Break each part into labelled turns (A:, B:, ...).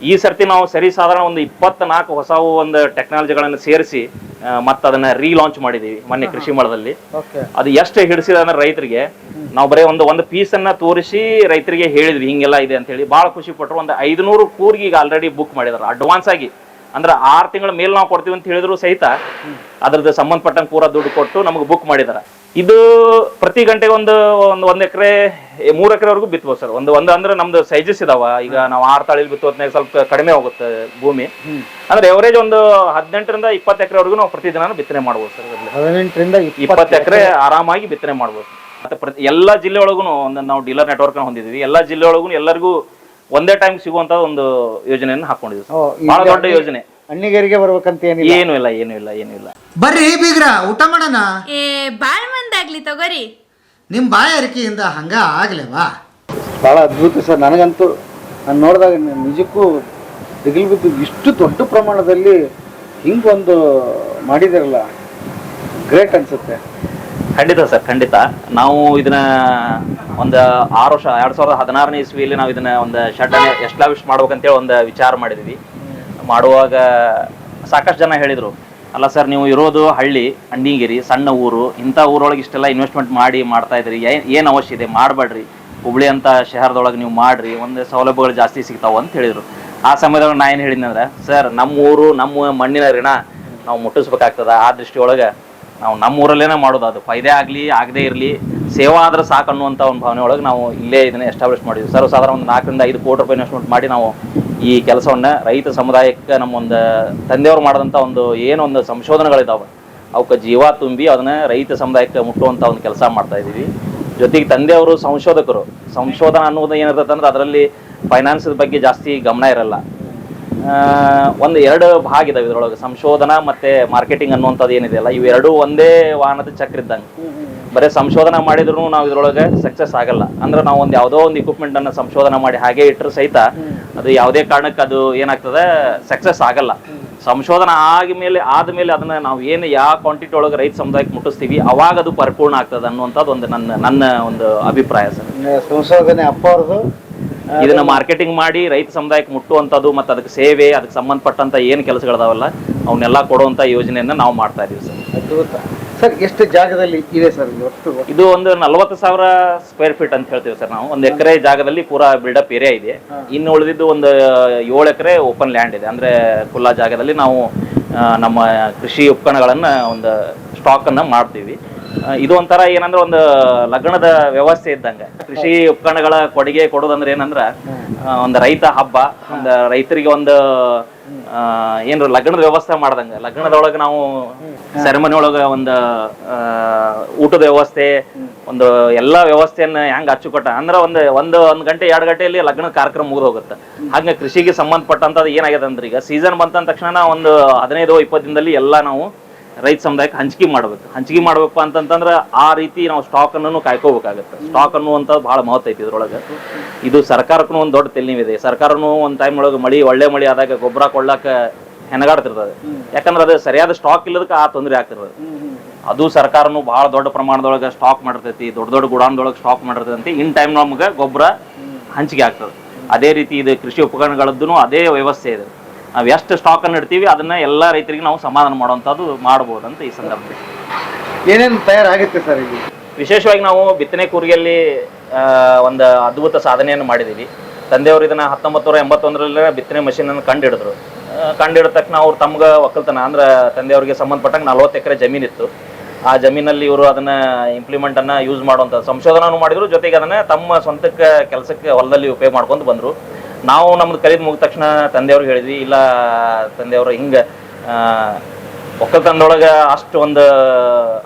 A: ಈ ಸರ್ತಿ ನಾವು ಸರಿ ಸಾಧಾರಣ ಒಂದು 24 ಹೊಸ ಒಂದು ಟೆಕ್ನಾಲಜಿಗಳನ್ನು ಸೇರಿಸಿ ಮತ್ತೆ ಅದನ್ನ ರೀಲಾಂಚ್ ಮಾಡಿದೀವಿ ಮೊನ್ನೆ ಕೃಷಿ ಮೇಳದಲ್ಲಿ. ಅದು ಎಷ್ಟು ಹಿಡಿಸಿದ ಅಂದ್ರೆ ರೈತರಿಗೆ ನಾವು ಬರೀ ಒಂದು ಪೀಸ್ ಅನ್ನ ತೋರಿಸಿ ರೈತರಿಗೆ ಹೇಳಿದ್ವಿ ಹಿಂಗೆಲ್ಲ ಇದೆ ಅಂತ ಹೇಳಿ ಬಹಳ ಖುಷಿ ಪಟ್ಟರು. ಒಂದು 500 ಕೂರ್ಗಿ ಈಗ ಆಲ್ರೆಡಿ ಬುಕ್ ಮಾಡಿದಾರೆ ಅಡ್ವಾನ್ಸ್ ಆಗಿ. ಅಂದ್ರೆ 6 ತಿಂಗಳ ಮೇಲೆ ನಾವು ಕೊಡ್ತೀವಿ ಅಂತ ಹೇಳಿದ್ರು ಸಹಿತ ಅದ್ರದ್ದು ಸಂಬಂಧಪಟ್ಟಂಗೆ ಪೂರ ದುಡ್ಡು ಕೊಟ್ಟು ನಮಗೆ ಬುಕ್ ಮಾಡಿದಾರೆ. ಇದು ಪ್ರತಿ ಗಂಟೆಗೆ ಒಂದು ಎಕರೆ 3 ಎಕರೆವರೆಗೂ ಬಿತ್ತಬಹುದು ಸರ್. ಒಂದು ಅಂದ್ರೆ ನಮ್ದು ಸೈಜಸ್ ಇದಾವ. ಈಗ ನಾವು 6 ತಾಳಿಲ್ ಬಿತ್ತೋದ್ನಾಗ ಸ್ವಲ್ಪ ಕಡಿಮೆ ಹೋಗುತ್ತೆ ಭೂಮಿ. ಅಂದ್ರೆ ಎವರೇಜ್ ಒಂದು 18 ರಿಂದ 20 ಎಕರೆವರೆಗೂ ನಾವು ಪ್ರತಿದಿನ ಬಿತ್ತನೆ ಮಾಡ್ಬೋದು ಸರ್.
B: 18 ರಿಂದ
A: 20 ಎಕರೆ ಆರಾಮಾಗಿ ಬಿತ್ತನೆ ಮಾಡ್ಬೋದು. ಮತ್ತೆ ಎಲ್ಲಾ ಜಿಲ್ಲೆ ಒಳಗೂ ನಾವು ಡೀಲರ್ ನೆಟ್ವರ್ಕ್ ಹೊಂದಿದ್ವಿ. ಎಲ್ಲಾ ಜಿಲ್ಲೆ ಒಳಗೂ ಎಲ್ಲರಿಗೂ ಒಂದೇ ಟೈಮ್ ಸಿಗುವಂತ ಒಂದು ಯೋಜನೆಯನ್ನು ಹಾಕೊಂಡಿದ್ವಿ. ಬಹಳ ದೊಡ್ಡ ಯೋಜನೆ.
B: ಹಣ್ಣಿಗರಿಗೆ ಬರ್ಬೇಕಂತ
A: ಏನು ಇಲ್ಲ.
B: ಬರ್ರಿ ಬೀಗ್ರ ಊಟ ಮಾಡೋಣ.
C: ಬಾಳ್ ಮಂದಾಗ್ಲಿ ತಗೋರಿ.
B: ನಿಮ್ ಬಾಯ ಅರಿಕೆಯಿಂದ ಹಂಗ ಆಗ್ಲೇವಾ? ಬಹಳ ಅದ್ಭುತ ಸರ್. ನನಗಂತೂ ನಾನು ನೋಡಿದಾಗ ನಿಜಕ್ಕೂ ದಿಗಿಲ್ ಬಿದ್ದು ಇಷ್ಟು ದೊಡ್ಡ ಪ್ರಮಾಣದಲ್ಲಿ ಹಿಂಗೊಂದು ಮಾಡಿದಿರಲ್ಲ, ಗ್ರೇಟ್ ಅನ್ಸುತ್ತೆ.
A: ಖಂಡಿತ ಸರ್, ಖಂಡಿತ. ನಾವು ಇದನ್ನ ಒಂದು 6 ವರ್ಷ 2016ನೇ ಇಸ್ವಿಯಲ್ಲಿ ನಾವು ಇದನ್ನ ಒಂದು ಶೆಡ್ ಎಸ್ಟಾಬ್ಲಿಷ್ ಮಾಡ್ಬೇಕಂತೇಳಿ ಒಂದು ವಿಚಾರ ಮಾಡಿದ್ವಿ. ಮಾಡುವಾಗ ಸಾಕಷ್ಟು ಜನ ಹೇಳಿದ್ರು, ಅಲ್ಲ ಸರ್ ನೀವು ಇರೋದು ಹಳ್ಳಿ, ಅಣ್ಣಿಗೇರಿ ಸಣ್ಣ ಊರು, ಇಂಥ ಊರೊಳಗೆ ಇಷ್ಟೆಲ್ಲ ಇನ್ವೆಸ್ಟ್ಮೆಂಟ್ ಮಾಡ್ತಾ ಇದ್ರಿ, ಏನು ಅವಶ್ಯ ಇದೆ ಮಾಡಬೇಡ್ರಿ, ಹುಬ್ಳಿ ಅಂತ ಶಹರದೊಳಗೆ ನೀವು ಮಾಡ್ರಿ, ಒಂದು ಸೌಲಭ್ಯಗಳು ಜಾಸ್ತಿ ಸಿಗ್ತಾವ ಅಂತ ಹೇಳಿದ್ರು. ಆ ಸಮಯದೊಳಗೆ ನಾ ಏನು ಹೇಳಿದ್ನಂದ್ರೆ, ಸರ್ ನಮ್ಮ ಊರು ನಮ್ಮ ಮಣ್ಣಿನ ಋಣ ನಾವು ಮುಟ್ಟಿಸ್ಬೇಕಾಗ್ತದ. ಆ ದೃಷ್ಟಿಯೊಳಗೆ ನಾವು ನಮ್ಮ ಊರಲ್ಲೇನೆ ಮಾಡೋದು. ಅದು ಫೈದೆ ಆಗಲಿ ಆಗದೇ ಇರಲಿ, ಸೇವಾ ಆದ್ರೆ ಸಾಕು ಅನ್ನುವಂಥ ಒಂದು ಭಾವನೆ ಒಳಗೆ ನಾವು ಇಲ್ಲೇ ಇದನ್ನ ಎಸ್ಟಾಬ್ಲಿಷ್ ಮಾಡಿದ್ವಿ. ಸರ್ವಸಾಧಾರಣ ಒಂದು 4 ರಿಂದ 5 ಕೋಟಿ ರೂಪಾಯಿ ಇನ್ವೆಸ್ಟ್ಮೆಂಟ್ ಮಾಡಿ ನಾವು ಈ ಕೆಲಸವನ್ನ ರೈತ ಸಮುದಾಯಕ್ಕೆ ನಮ್ಮ ಒಂದು ತಂದೆಯವರು ಮಾಡಿದಂಥ ಒಂದು ಸಂಶೋಧನೆಗಳಿದ್ದಾವೆ ಅವಕ್ಕೆ ಜೀವ ತುಂಬಿ ಅದನ್ನ ರೈತ ಸಮುದಾಯಕ್ಕೆ ಮುಟ್ಟುವಂಥ ಒಂದು ಕೆಲಸ ಮಾಡ್ತಾ ಇದ್ದೀವಿ. ಜೊತೆಗೆ ತಂದೆಯವರು ಸಂಶೋಧಕರು. ಸಂಶೋಧನೆ ಅನ್ನೋದು ಏನಿರ್ತದೆ ಅಂದ್ರೆ ಅದರಲ್ಲಿ ಫೈನಾನ್ಸ್ ಬಗ್ಗೆ ಜಾಸ್ತಿ ಗಮನ ಇರಲ್ಲ. 2 ಭಾಗ ಇದಾವೆ ಇದ್ರೊಳಗೆ, ಸಂಶೋಧನಾ ಮತ್ತೆ ಮಾರ್ಕೆಟಿಂಗ್ ಅನ್ನುವಂಥದ್ದು ಏನಿದೆಯಲ್ಲ, ಇವೆರಡೂ ಒಂದೇ ವಾಹನದ ಚಕ್ರ ಇದ್ದಂಗೆ. ಬರೀ ಸಂಶೋಧನೆ ಮಾಡಿದ್ರು ನಾವು ಇದ್ರೊಳಗೆ ಸಕ್ಸಸ್ ಆಗಲ್ಲ. ಅಂದ್ರೆ ನಾವು ಯಾವುದೋ ಒಂದು ಇಕ್ವಿಪ್ಮೆಂಟ್ ಅನ್ನ ಸಂಶೋಧನೆ ಮಾಡಿ ಹಾಗೆ ಇಟ್ಟರು ಸಹಿತ ಅದು ಯಾವುದೇ ಕಾರಣಕ್ಕೆ ಅದು ಏನಾಗ್ತದೆ, ಸಕ್ಸಸ್ ಆಗಲ್ಲ. ಸಂಶೋಧನೆ ಆದ್ಮೇಲೆ ಅದನ್ನ ನಾವು ಯಾವ ಕ್ವಾಂಟಿಟಿ ಒಳಗೆ ರೈತ ಸಮುದಾಯಕ್ಕೆ ಮುಟ್ಟಿಸ್ತೀವಿ ಅವಾಗ ಅದು ಪರಿಪೂರ್ಣ ಆಗ್ತದೆ ಅನ್ನುವಂಥದ್ದು ಒಂದು ನನ್ನ ಒಂದು ಅಭಿಪ್ರಾಯ ಸರ್.
B: ಸಂಶೋಧನೆ ಅಪ್ಪ ಅವ್ರದ್ದು.
A: ಇದನ್ನ ಮಾರ್ಕೆಟಿಂಗ್ ಮಾಡಿ ರೈತ ಸಮುದಾಯಕ್ಕೆ ಮುಟ್ಟುವಂಥದ್ದು ಮತ್ತು ಅದಕ್ಕೆ ಸೇವೆ, ಅದಕ್ಕೆ ಸಂಬಂಧಪಟ್ಟಂತ ಏನು ಕೆಲಸಗಳದಾವಲ್ಲ ಅವನ್ನೆಲ್ಲ ಕೊಡುವಂತ ಯೋಜನೆಯನ್ನ ನಾವು ಮಾಡ್ತಾ ಇದೀವಿ ಸರ್.
B: ಅದ್ಭುತ ಸರ್. ಎಷ್ಟು ಜಾಗದಲ್ಲಿ ಇದೆ ಸರ್
A: ಇದು? ಒಂದು 40,000 ಸ್ಕ್ವೇರ್ ಫೀಟ್ ಅಂತ ಹೇಳ್ತೀವಿ ಸರ್ ನಾವು. 1 ಎಕರೆ ಜಾಗದಲ್ಲಿ ಪೂರಾ ಬಿಲ್ಡಪ್ ಏರಿಯಾ ಇದೆ. ಇನ್ನು ಉಳಿದಿದ್ದು ಒಂದು 7 ಎಕರೆ ಓಪನ್ ಲ್ಯಾಂಡ್ ಇದೆ. ಅಂದ್ರೆ ಖುಲ್ಲಾ ಜಾಗದಲ್ಲಿ ನಾವು ನಮ್ಮ ಕೃಷಿ ಉಪಕರಣಗಳನ್ನ ಒಂದು ಸ್ಟಾಕ್ ಅನ್ನ ಮಾಡ್ತೀವಿ. ಇದು ಒಂಥರ ಏನಂದ್ರೆ ಒಂದು ಲಗ್ನದ ವ್ಯವಸ್ಥೆ ಇದ್ದಂಗೆ. ಕೃಷಿ ಉಪಕರಣಗಳ ಕೊಡುಗೆ ಕೊಡೋದಂದ್ರೆ ಏನಂದ್ರ ಒಂದು ರೈತ ಹಬ್ಬ, ಒಂದು ರೈತರಿಗೆ ಒಂದು ಏನ್ರ ಲಗ್ನದ ವ್ಯವಸ್ಥೆ ಮಾಡ್ದಂಗೆ. ಲಗ್ನದೊಳಗೆ ನಾವು ಸೆರೆಮನಿ ಒಳಗೆ ಒಂದು ಊಟದ ವ್ಯವಸ್ಥೆ, ಒಂದು ಎಲ್ಲಾ ವ್ಯವಸ್ಥೆಯನ್ನ ಹೆಂಗ್ ಅಚ್ಚುಕಟ್ಟ ಅಂದ್ರೆ ಒಂದು ಗಂಟೆ 2 ಗಂಟೆಯಲ್ಲಿ ಲಗ್ನ ಕಾರ್ಯಕ್ರಮ ಮುಗಿದು ಹೋಗುತ್ತೆ. ಹಾಗೆ ಕೃಷಿಗೆ ಸಂಬಂಧಪಟ್ಟಂತದ್ದು ಏನಾಗಿದೆ ಅಂದ್ರೆ ಈಗ ಸೀಸನ್ ಬಂತ ತಕ್ಷಣ ಒಂದು 15-20 ದಿನದಲ್ಲಿ ಎಲ್ಲ ನಾವು ರೈತ ಸಮುದಾಯಕ್ಕೆ ಹಂಚಿಕೆ ಮಾಡ್ಬೇಕು ಅಂತಂದ್ರೆ ಆ ರೀತಿ ನಾವು ಸ್ಟಾಕ್ ಅನ್ನು ಕಾಯ್ಕೋಬೇಕಾಗುತ್ತೆ. ಸ್ಟಾಕ್ ಅನ್ನುವಂಥದ್ದು ಬಹಳ ಮಹತ್ವ ಐತಿ ಇದ್ರೊಳಗೆ. ಇದು ಸರ್ಕಾರಕ್ಕೂ ಒಂದು ದೊಡ್ಡ ತೆಲಿವಿದೆ. ಸರ್ಕಾರನು ಒಂದು ಟೈಮ್ ಒಳಗೆ ಒಳ್ಳೆ ಮಳಿ ಆದಾಗ ಗೊಬ್ಬರ ಕೊಳ್ಳಾಕ ಹೆಣಗಾಡ್ತಿರ್ತದೆ. ಯಾಕಂದ್ರೆ ಅದು ಸರಿಯಾದ ಸ್ಟಾಕ್ ಇಲ್ಲದಕ್ಕೆ ಆ ತೊಂದರೆ ಆಗ್ತಿರ್ತದೆ. ಅದು ಸರ್ಕಾರನು ಬಹಳ ದೊಡ್ಡ ಪ್ರಮಾಣದೊಳಗೆ ಸ್ಟಾಕ್ ಮಾಡಿರ್ತೈತಿ, ದೊಡ್ಡ ಗುಡಾನ್ದೊಳಗೆ ಸ್ಟಾಕ್ ಮಾಡಿರ್ತೈತಿ. ಇನ್ ಟೈಮ್ ನಮ್ಗೆ ಗೊಬ್ಬರ ಹಂಚಿಕೆ ಆಗ್ತದೆ. ಅದೇ ರೀತಿ ಇದು ಕೃಷಿ ಉಪಕರಣಗಳದ್ದು ಅದೇ ವ್ಯವಸ್ಥೆ ಇದೆ. ನಾವು ಎಷ್ಟು ಸ್ಟಾಕ್ ಅನ್ನು ಇಡ್ತೀವಿ ಅದನ್ನ ಎಲ್ಲ ರೈತರಿಗೆ ನಾವು ಸಮಾಧಾನ ಮಾಡುವಂಥದ್ದು ಮಾಡ್ಬೋದು ಅಂತ ಈ ಸಂದರ್ಭದಲ್ಲಿ.
B: ಏನೇನು ತಯಾರಾಗುತ್ತೆ ಸರ್ ಇಲ್ಲಿ? ವಿಶೇಷವಾಗಿ
A: ನಾವು ಬಿತ್ತನೆ ಕೂರಿಗೆಯಲ್ಲಿ ಒಂದು ಅದ್ಭುತ ಸಾಧನೆಯನ್ನು ಮಾಡಿದ್ದೀವಿ. ತಂದೆಯವರು ಇದನ್ನ 1981ರಲ್ಲಿ ಬಿತ್ತನೆ ಮಷೀನ್ ಅನ್ನು ಕಂಡಿಡಿದ ತಕ್ಷಣ ಅವ್ರು ತಮ್ಗೆ ಒಕ್ಕಲ್ತನ ಅಂದ್ರೆ ತಂದೆಯವರಿಗೆ ಸಂಬಂಧಪಟ್ಟಂಗೆ 40 ಎಕರೆ ಜಮೀನಿತ್ತು. ಆ ಜಮೀನಲ್ಲಿ ಇವರು ಅದನ್ನ ಇಂಪ್ಲಿಮೆಂಟ್ ಅನ್ನ ಯೂಸ್ ಮಾಡುವಂಥ ಸಂಶೋಧನೆ ಮಾಡಿದ್ರು. ಜೊತೆಗೆ ಅದನ್ನ ತಮ್ಮ ಸ್ವಂತಕ್ಕೆ ಕೆಲಸಕ್ಕೆ ಹೊಲದಲ್ಲಿ ಉಪಯೋಗ ಮಾಡ್ಕೊಂಡು ಬಂದ್ರು. ನಾವು ನಮ್ದು ಕಲಿದು ಮುಗಿದ ತಕ್ಷಣ ತಂದೆಯವ್ರಿಗೆ ಹೇಳಿದ್ವಿ, ಇಲ್ಲ ತಂದೆಯವರು ಹಿಂಗೆ ಒಕ್ಕಲ್ತನದೊಳಗೆ ಅಷ್ಟು ಒಂದು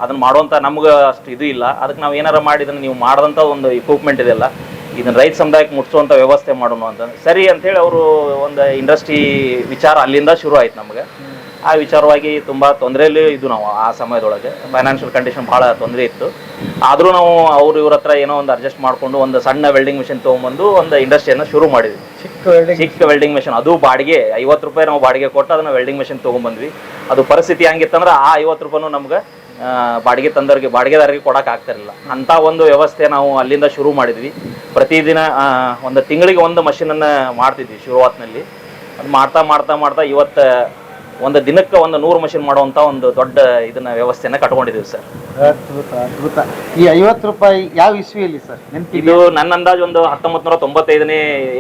A: ಅದನ್ನ ಮಾಡುವಂಥ ನಮ್ಗೆ ಅಷ್ಟು ಇದು ಇಲ್ಲ. ಅದಕ್ಕೆ ನಾವು ಏನಾರ ಮಾಡಿ ಇದನ್ನು ನೀವು ಮಾಡಿದಂಥ ಒಂದು ಇಕ್ವಿಪ್ಮೆಂಟ್ ಇದೆಯಲ್ಲ, ಇದನ್ನ ರೈತ ಸಮುದಾಯಕ್ಕೆ ಮುಟ್ಟಿಸುವಂಥ ವ್ಯವಸ್ಥೆ ಮಾಡೋಣ ಅಂತ ಸರಿ ಅಂತೇಳಿ ಅವರು ಒಂದು ಇಂಡಸ್ಟ್ರಿ ವಿಚಾರ ಅಲ್ಲಿಂದ ಶುರು ಆಯ್ತು ನಮಗೆ. ಆ ವಿಚಾರವಾಗಿ ತುಂಬ ತೊಂದರೆಯಲ್ಲಿ ಇದು ನಾವು ಆ ಸಮಯದೊಳಗೆ ಫೈನಾನ್ಷಿಯಲ್ ಕಂಡೀಷನ್ ಭಾಳ ತೊಂದರೆ ಇತ್ತು. ಆದರೂ ನಾವು ಇವ್ರ ಹತ್ರ ಏನೋ ಒಂದು ಅಡ್ಜಸ್ಟ್ ಮಾಡಿಕೊಂಡು ಒಂದು ಸಣ್ಣ ವೆಲ್ಡಿಂಗ್ ಮಿಷಿನ್ ತೊಗೊಂಬಂದು ಒಂದು ಇಂಡಸ್ಟ್ರಿಯನ್ನು ಶುರು ಮಾಡಿದ್ವಿ. ಚಿಕ್ಕ ವೆಲ್ಡಿಂಗ್ ಮಿಷಿನ್, ಅದು ಬಾಡಿಗೆ 50 ರೂಪಾಯಿ ನಾವು ಬಾಡಿಗೆ ಕೊಟ್ಟು ಅದನ್ನು ವೆಲ್ಡಿಂಗ್ ಮಿಷಿನ್ ತೊಗೊಂಬಂದ್ವಿ. ಅದು ಪರಿಸ್ಥಿತಿ ಹಂಗಿತ್ತಂದ್ರೆ ಆ 50 ರೂಪಾಯಿನೂ ನಮ್ಗೆ ಬಾಡಿಗೆದಾರರಿಗೆ ಕೊಡೋಕೆ ಆಗ್ತಿರಲಿಲ್ಲ. ಅಂಥ ಒಂದು ವ್ಯವಸ್ಥೆ ನಾವು ಅಲ್ಲಿಂದ ಶುರು ಮಾಡಿದ್ವಿ. ಪ್ರತಿದಿನ ಒಂದು ತಿಂಗಳಿಗೆ ಒಂದು ಮಷಿನನ್ನು ಮಾಡ್ತಿದ್ವಿ ಶುರುವಾತ್ನಲ್ಲಿ. ಅದು ಮಾಡ್ತಾ ಮಾಡ್ತಾ ಮಾಡ್ತಾ ಇವತ್ತು ಒಂದು ದಿನಕ್ಕೆ ಒಂದು 100 ಮಷಿನ್ ಮಾಡುವಂತ ಒಂದು ದೊಡ್ಡ ಇದನ್ನ ವ್ಯವಸ್ಥೆನ ಕಟ್ಕೊಂಡಿದೀವಿ ಸರ್.
B: ಅದ್ಭುತ ಅದ್ಭುತ. ಈ 50 ರೂಪಾಯಿ ಯಾವ ಇಸ್ವಿಯಲ್ಲಿ ಸರ್
A: ಇದು ನನ್ನ ಅಂದಾಜು ಒಂದು 1995ನೇ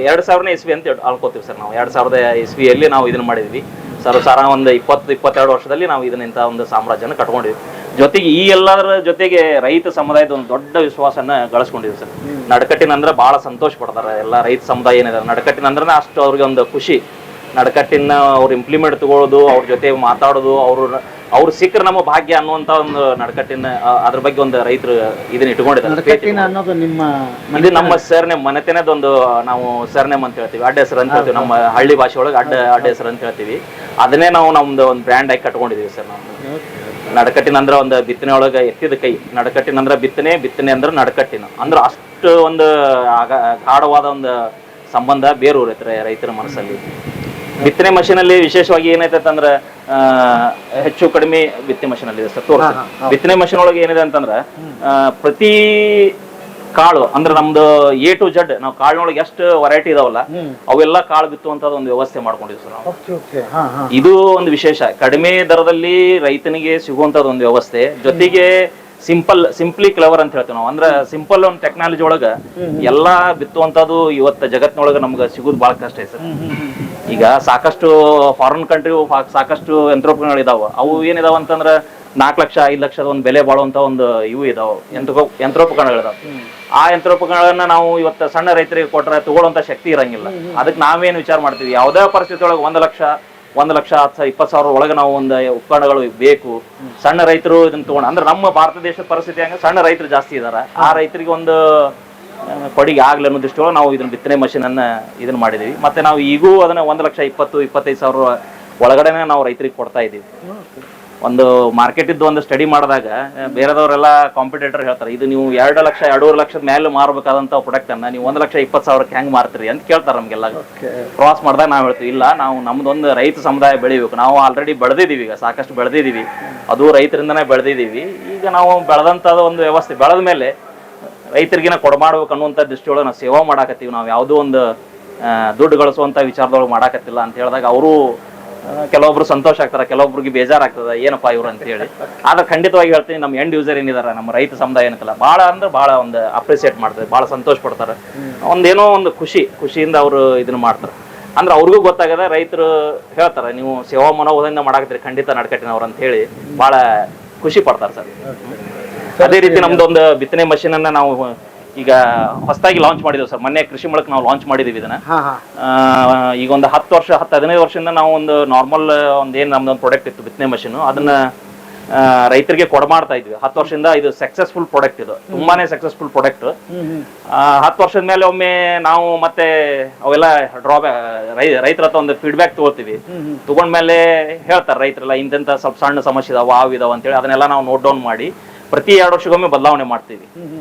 A: 2000ನೇ ಇಸ್ವಿ ಅಂತ ಅಳ್ಕೋತೀವಿ ಸರ್ ನಾವು. 2000 ಇಸ್ವಿಯಲ್ಲಿ ನಾವು ಇದನ್ನ ಮಾಡಿದ್ವಿ ಸರ್. ಒಂದು 20-22 ವರ್ಷದಲ್ಲಿ ನಾವು ಇದನ್ನ ಒಂದು ಸಾಮ್ರಾಜ್ಯನ ಕಟ್ಕೊಂಡಿದ್ವಿ. ಜೊತೆಗೆ ಈ ಎಲ್ಲದರ ಜೊತೆಗೆ ರೈತ ಸಮುದಾಯದ ಒಂದು ದೊಡ್ಡ ವಿಶ್ವಾಸನ ಗಳಿಸ್ಕೊಂಡಿದ್ವಿ ಸರ್. ನಡಕಟ್ಟಿನ ಅಂದ್ರೆ ಬಹಳ ಸಂತೋಷ ಪಡ್ತಾರೆ ಎಲ್ಲ ರೈತ ಸಮುದಾಯ ಏನಿದೆ. ನಡಕಟ್ಟಿನ ಅಂದ್ರೆ ಅಷ್ಟು ಅವ್ರಿಗೆ ಒಂದು ಖುಷಿ. ನಡಕಟ್ಟಿನ ಅವ್ರು ಇಂಪ್ಲಿಮೆಂಟ್ ತಗೊಳ್ಳೋದು, ಅವ್ರ ಜೊತೆ ಮಾತಾಡೋದು, ಅವ್ರು ಸಿಕ್ಕರೆ ನಮ್ಮ ಭಾಗ್ಯ ಅನ್ನುವಂತ ಒಂದು ನಡಕಟ್ಟಿನ ಅದ್ರ ಬಗ್ಗೆ ಒಂದು ರೈತರು ಇದನ್ನ ಇಟ್ಕೊಂಡಿದ್ದಾರೆ. ಇದು ನಮ್ಮ ಸರ್ನೇಮ್ ಮನೆತನದೊಂದು ನಾವು ಸರ್ನೇಮ್ ಅಂತ ಹೇಳ್ತೀವಿ, ಅಡ್ಡ ಹೆಸರು ಅಂತ ಹೇಳ್ತೀವಿ. ನಮ್ಮ ಹಳ್ಳಿ ಭಾಷೆ ಒಳಗೆ ಅಡ್ಡ ಹೆಸರು ಅಂತ ಹೇಳ್ತೀವಿ. ಅದನ್ನೇ ನಾವು ನಮ್ದು ಒಂದು ಬ್ರ್ಯಾಂಡ್ ಆಗಿ ಕಟ್ಕೊಂಡಿದೀವಿ ಸರ್ ನಾವು. ನಡಕಟ್ಟಿನ ಅಂದ್ರೆ ಒಂದು ಬಿತ್ತನೆ ಒಳಗೆ ಎತ್ತಿದ ಕೈ. ನಡಕಟ್ಟಿನ ಅಂದ್ರೆ ಬಿತ್ತನೆ, ಬಿತ್ತನೆ ಅಂದ್ರೆ ನಡಕಟ್ಟಿನ ಅಂದ್ರೆ ಅಷ್ಟು ಒಂದು ಗಾಢವಾದ ಒಂದು ಸಂಬಂಧ ಬೇರೂರೈತೆ ರೈತರ ಮನಸ್ಸಲ್ಲಿ. ಬಿತ್ತನೆ ಮಷೀನ್ ಅಲ್ಲಿ ವಿಶೇಷವಾಗಿ ಏನೈತೆ ಅಂದ್ರೆ ಹೆಚ್ಚು ಕಡಿಮೆ ಬಿತ್ತನೆ ಮಷೀನ್ ಅಲ್ಲಿ ಸರ್ ತೋರಿಸಿ. ಬಿತ್ತನೆ ಮಷೀನ್ ಒಳಗೆ ಏನಿದೆ ಅಂತಂದ್ರೆ ಪ್ರತಿ ಕಾಳು ಅಂದ್ರೆ ನಮ್ದು A to Z ನಾವು ಕಾಳಿನೊಳಗೆ ಎಷ್ಟು ವೆರೈಟಿ ಇದಾವಲ್ಲ ಅವೆಲ್ಲ ಕಾಳು ಬಿತ್ತುವಂತದ ಒಂದು ವ್ಯವಸ್ಥೆ ಮಾಡ್ಕೊಂಡಿದ್ವಿ ಸರ್ ನಾವು. ಇದು ಒಂದು ವಿಶೇಷ. ಕಡಿಮೆ ದರದಲ್ಲಿ ರೈತನಿಗೆ ಸಿಗುವಂತದ ಒಂದು ವ್ಯವಸ್ಥೆ. ಜೊತೆಗೆ ಸಿಂಪ್ಲಿ ಕ್ಲವರ್ ಅಂತ ಹೇಳ್ತೀವಿ ನಾವು. ಅಂದ್ರೆ ಸಿಂಪಲ್ ಒಂದು ಟೆಕ್ನಾಲಜಿ ಒಳಗ ಎಲ್ಲಾ ಬಿತ್ತುವಂತದ್ದು ಇವತ್ತು ಜಗತ್ತಿನೊಳಗ ನಮ್ಗೆ ಸಿಗುದು ಬಹಳ ಕಷ್ಟ ಇದೆ ಸರ್. ಈಗ ಸಾಕಷ್ಟು ಫಾರಿನ್ ಕಂಟ್ರಿ ಸಾಕಷ್ಟು ಯಂತ್ರೋಪಕರಣಗಳು ಇದಾವ. ಅವು ಏನಿದಾವ ಅಂತಂದ್ರ 4 ಲಕ್ಷ 5 ಲಕ್ಷದ ಒಂದು ಬೆಲೆ ಬಾಳುವಂತ ಒಂದು ಇವು ಇದಾವ ಯಂತ್ರೋಪಕರಣಗಳಿದಾವ. ಆ ಯಂತ್ರೋಪಕರಣಗಳನ್ನ ನಾವು ಇವತ್ತು ಸಣ್ಣ ರೈತರಿಗೆ ಕೊಟ್ರೆ ತಗೊಳ್ಳೋಂತ ಶಕ್ತಿ ಇರಂಗಿಲ್ಲ. ಅದಕ್ಕೆ ನಾವೇನು ವಿಚಾರ ಮಾಡ್ತೀವಿ, ಯಾವುದೇ ಪರಿಸ್ಥಿತಿ ಒಳಗೆ 1 ಲಕ್ಷ 10, 20 ಸಾವಿರ ಒಳಗೆ ನಾವು ಒಂದು ಉಪಕರಣಗಳು ಬೇಕು. ಸಣ್ಣ ರೈತರು ಇದನ್ನ ತಗೊಂಡು ಅಂದ್ರೆ ನಮ್ಮ ಭಾರತ ದೇಶದ ಪರಿಸ್ಥಿತಿ ಹಂಗ ಸಣ್ಣ ರೈತರು ಜಾಸ್ತಿ ಇದಾರೆ. ಆ ರೈತರಿಗೆ ಒಂದು ಕೊಡುಗೆ ಆಗ್ಲಿ ಅನ್ನೋ ದೃಷ್ಟಿಯೊಳಗೆ ನಾವು ಇದನ್ನ ಬಿತ್ತನೆ ಮಷೀನ್ ಅನ್ನ ಇದನ್ನ ಮಾಡಿದೀವಿ. ಮತ್ತೆ ನಾವು ಈಗೂ ಅದನ್ನ 1 ಲಕ್ಷ 20-25 ಸಾವಿರ ಒಳಗಡೆನೆ ನಾವು ರೈತರಿಗೆ ಕೊಡ್ತಾ ಇದ್ದೀವಿ. ಒಂದು ಮಾರ್ಕೆಟ್ ಇದ್ದು ಒಂದು ಸ್ಟಡಿ ಮಾಡಿದಾಗ ಬೇರೆದವರೆಲ್ಲ ಕಾಂಪಿಟೇಟರ್ ಹೇಳ್ತಾರೆ, ಇದು ನೀವು 2 ಲಕ್ಷ 2.5 ಲಕ್ಷದ ಮೇಲೆ ಮಾರಬೇಕಾದಂತ ಪ್ರಾಡಕ್ಟ್ ಅನ್ನ ನೀವು 1 ಲಕ್ಷ 20 ಸಾವಿರಕ್ಕೆ ಹೆಂಗ್ ಮಾರ್ತೀರಿ ಅಂತ ಕೇಳ್ತಾರೆ ನಮ್ಗೆಲ್ಲ. ಕ್ರಾಸ್ ಮಾಡಿದಾಗ ನಾವ್ ಹೇಳ್ತೀವಿ, ಇಲ್ಲ ನಾವು ನಮ್ದೊಂದು ರೈತ ಸಮುದಾಯ ಬೆಳಿಬೇಕು. ನಾವು ಆಲ್ರೆಡಿ ಬೆಳೆದಿದ್ದೀವಿ, ಈಗ ಸಾಕಷ್ಟು ಬೆಳೆದಿದ್ದೀವಿ, ಅದು ರೈತರಿಂದನೇ ಬೆಳೆದಿದ್ದೀವಿ. ಈಗ ನಾವು ಬೆಳೆದಂತ ಒಂದು ವ್ಯವಸ್ಥೆ ಬೆಳೆದ ಮೇಲೆ ರೈತರಿಗಿನ ಕೊಡಮಾಡ್ಬೇಕು ಅನ್ನುವಂಥ ದೃಷ್ಟಿಯೊಳಗೆ ನಾವು ಸೇವಾ ಮಾಡಾಕತ್ತೀವಿ. ನಾವು ಯಾವುದೋ ಒಂದು ದುಡ್ಡು ಗಳಿಸುವಂಥ ವಿಚಾರದೊಳಗೆ ಮಾಡಾಕತ್ತಿಲ್ಲ ಅಂತ ಹೇಳಿದಾಗ ಅವರು ಕೆಲವೊಬ್ರು ಸಂತೋಷ ಆಗ್ತಾರೆ, ಕೆಲವೊಬ್ರಿಗೆ ಬೇಜಾರಾಗ್ತದೆ, ಏನಪ್ಪಾ ಇವ್ರು ಅಂತ ಹೇಳಿ. ಆದ್ರೆ ಖಂಡಿತವಾಗಿ ಹೇಳ್ತೀನಿ, ನಮ್ಮ ಎಂಡ್ ಯೂಸರ್ ಏನಿದಾರ ನಮ್ಮ ರೈತ ಸಮುದಾಯ ಏನಕ್ಕಲ್ಲ ಭಾಳ ಅಂದ್ರೆ ಭಾಳ ಒಂದು ಅಪ್ರಿಸಿಯೇಟ್ ಮಾಡ್ತಾರೆ, ಭಾಳ ಸಂತೋಷ ಪಡ್ತಾರೆ. ಒಂದೇನೋ ಒಂದು ಖುಷಿಯಿಂದ ಅವರು ಇದನ್ನ ಮಾಡ್ತಾರೆ. ಅಂದ್ರೆ ಅವ್ರಿಗೂ ಗೊತ್ತಾಗದ, ರೈತರು ಹೇಳ್ತಾರೆ ನೀವು ಸೇವಾ ಮನೋಭಾವದಿಂದ ಮಾಡಾಕತ್ತೀರಿ ಖಂಡಿತ ನಡಕಟ್ಟಿನವ್ರು ಅಂತ ಹೇಳಿ ಭಾಳ ಖುಷಿ ಪಡ್ತಾರೆ ಸರ್. ಅದೇ ರೀತಿ ನಮ್ದೊಂದು ಬಿತ್ತನೆ ಮಷೀನ್ ಅನ್ನ ನಾವು ಈಗ ಹೊಸದಾಗಿ ಲಾಂಚ್ ಮಾಡಿದ್ವಿ ಸರ್. ಮೊನ್ನೆ ಕೃಷಿ ಮೂಲಕ ನಾವು ಲಾಂಚ್ ಮಾಡಿದೀವಿ ಇದನ್ನ. ಈಗ ಒಂದು 10-15 ವರ್ಷದಿಂದ ನಾವು ಒಂದು ನಾರ್ಮಲ್ ಒಂದೇನು ನಮ್ದೊಂದು ಪ್ರಾಡಕ್ಟ್ ಇತ್ತು ಬಿತ್ತನೆ ಮಷೀನ್, ಅದನ್ನ ರೈತರಿಗೆ ಕೊಡಮಾಡ್ತಾ ಇದ್ವಿ 10 ವರ್ಷದಿಂದ. ಇದು ಸಕ್ಸಸ್ಫುಲ್ ಪ್ರಾಡಕ್ಟ್, ಇದು ತುಂಬಾನೇ ಸಕ್ಸಸ್ಫುಲ್ ಪ್ರಾಡಕ್ಟ್. 10 ವರ್ಷದ ಮೇಲೆ ಒಮ್ಮೆ ನಾವು ಮತ್ತೆ ಅವೆಲ್ಲ ರೈತರ ಹತ್ರ ಒಂದು ಫೀಡ್ಬ್ಯಾಕ್ ತಗೋತೀವಿ. ತಗೊಂಡ್ಮೇಲೆ ಹೇಳ್ತಾರೆ ರೈತರೆಲ್ಲ ಇಂತೆಂತ ಸ್ವಲ್ಪ ಸಣ್ಣ ಸಮಸ್ಯೆ ಇದಾವ ಅಂತೇಳಿ ಅದನ್ನೆಲ್ಲ ನಾವು ನೋಟ್ ಡೌನ್ ಮಾಡಿ ಪ್ರತಿ 2 ವರ್ಷಕ್ಕೊಮ್ಮೆ ಬದಲಾವಣೆ ಮಾಡ್ತೀವಿ.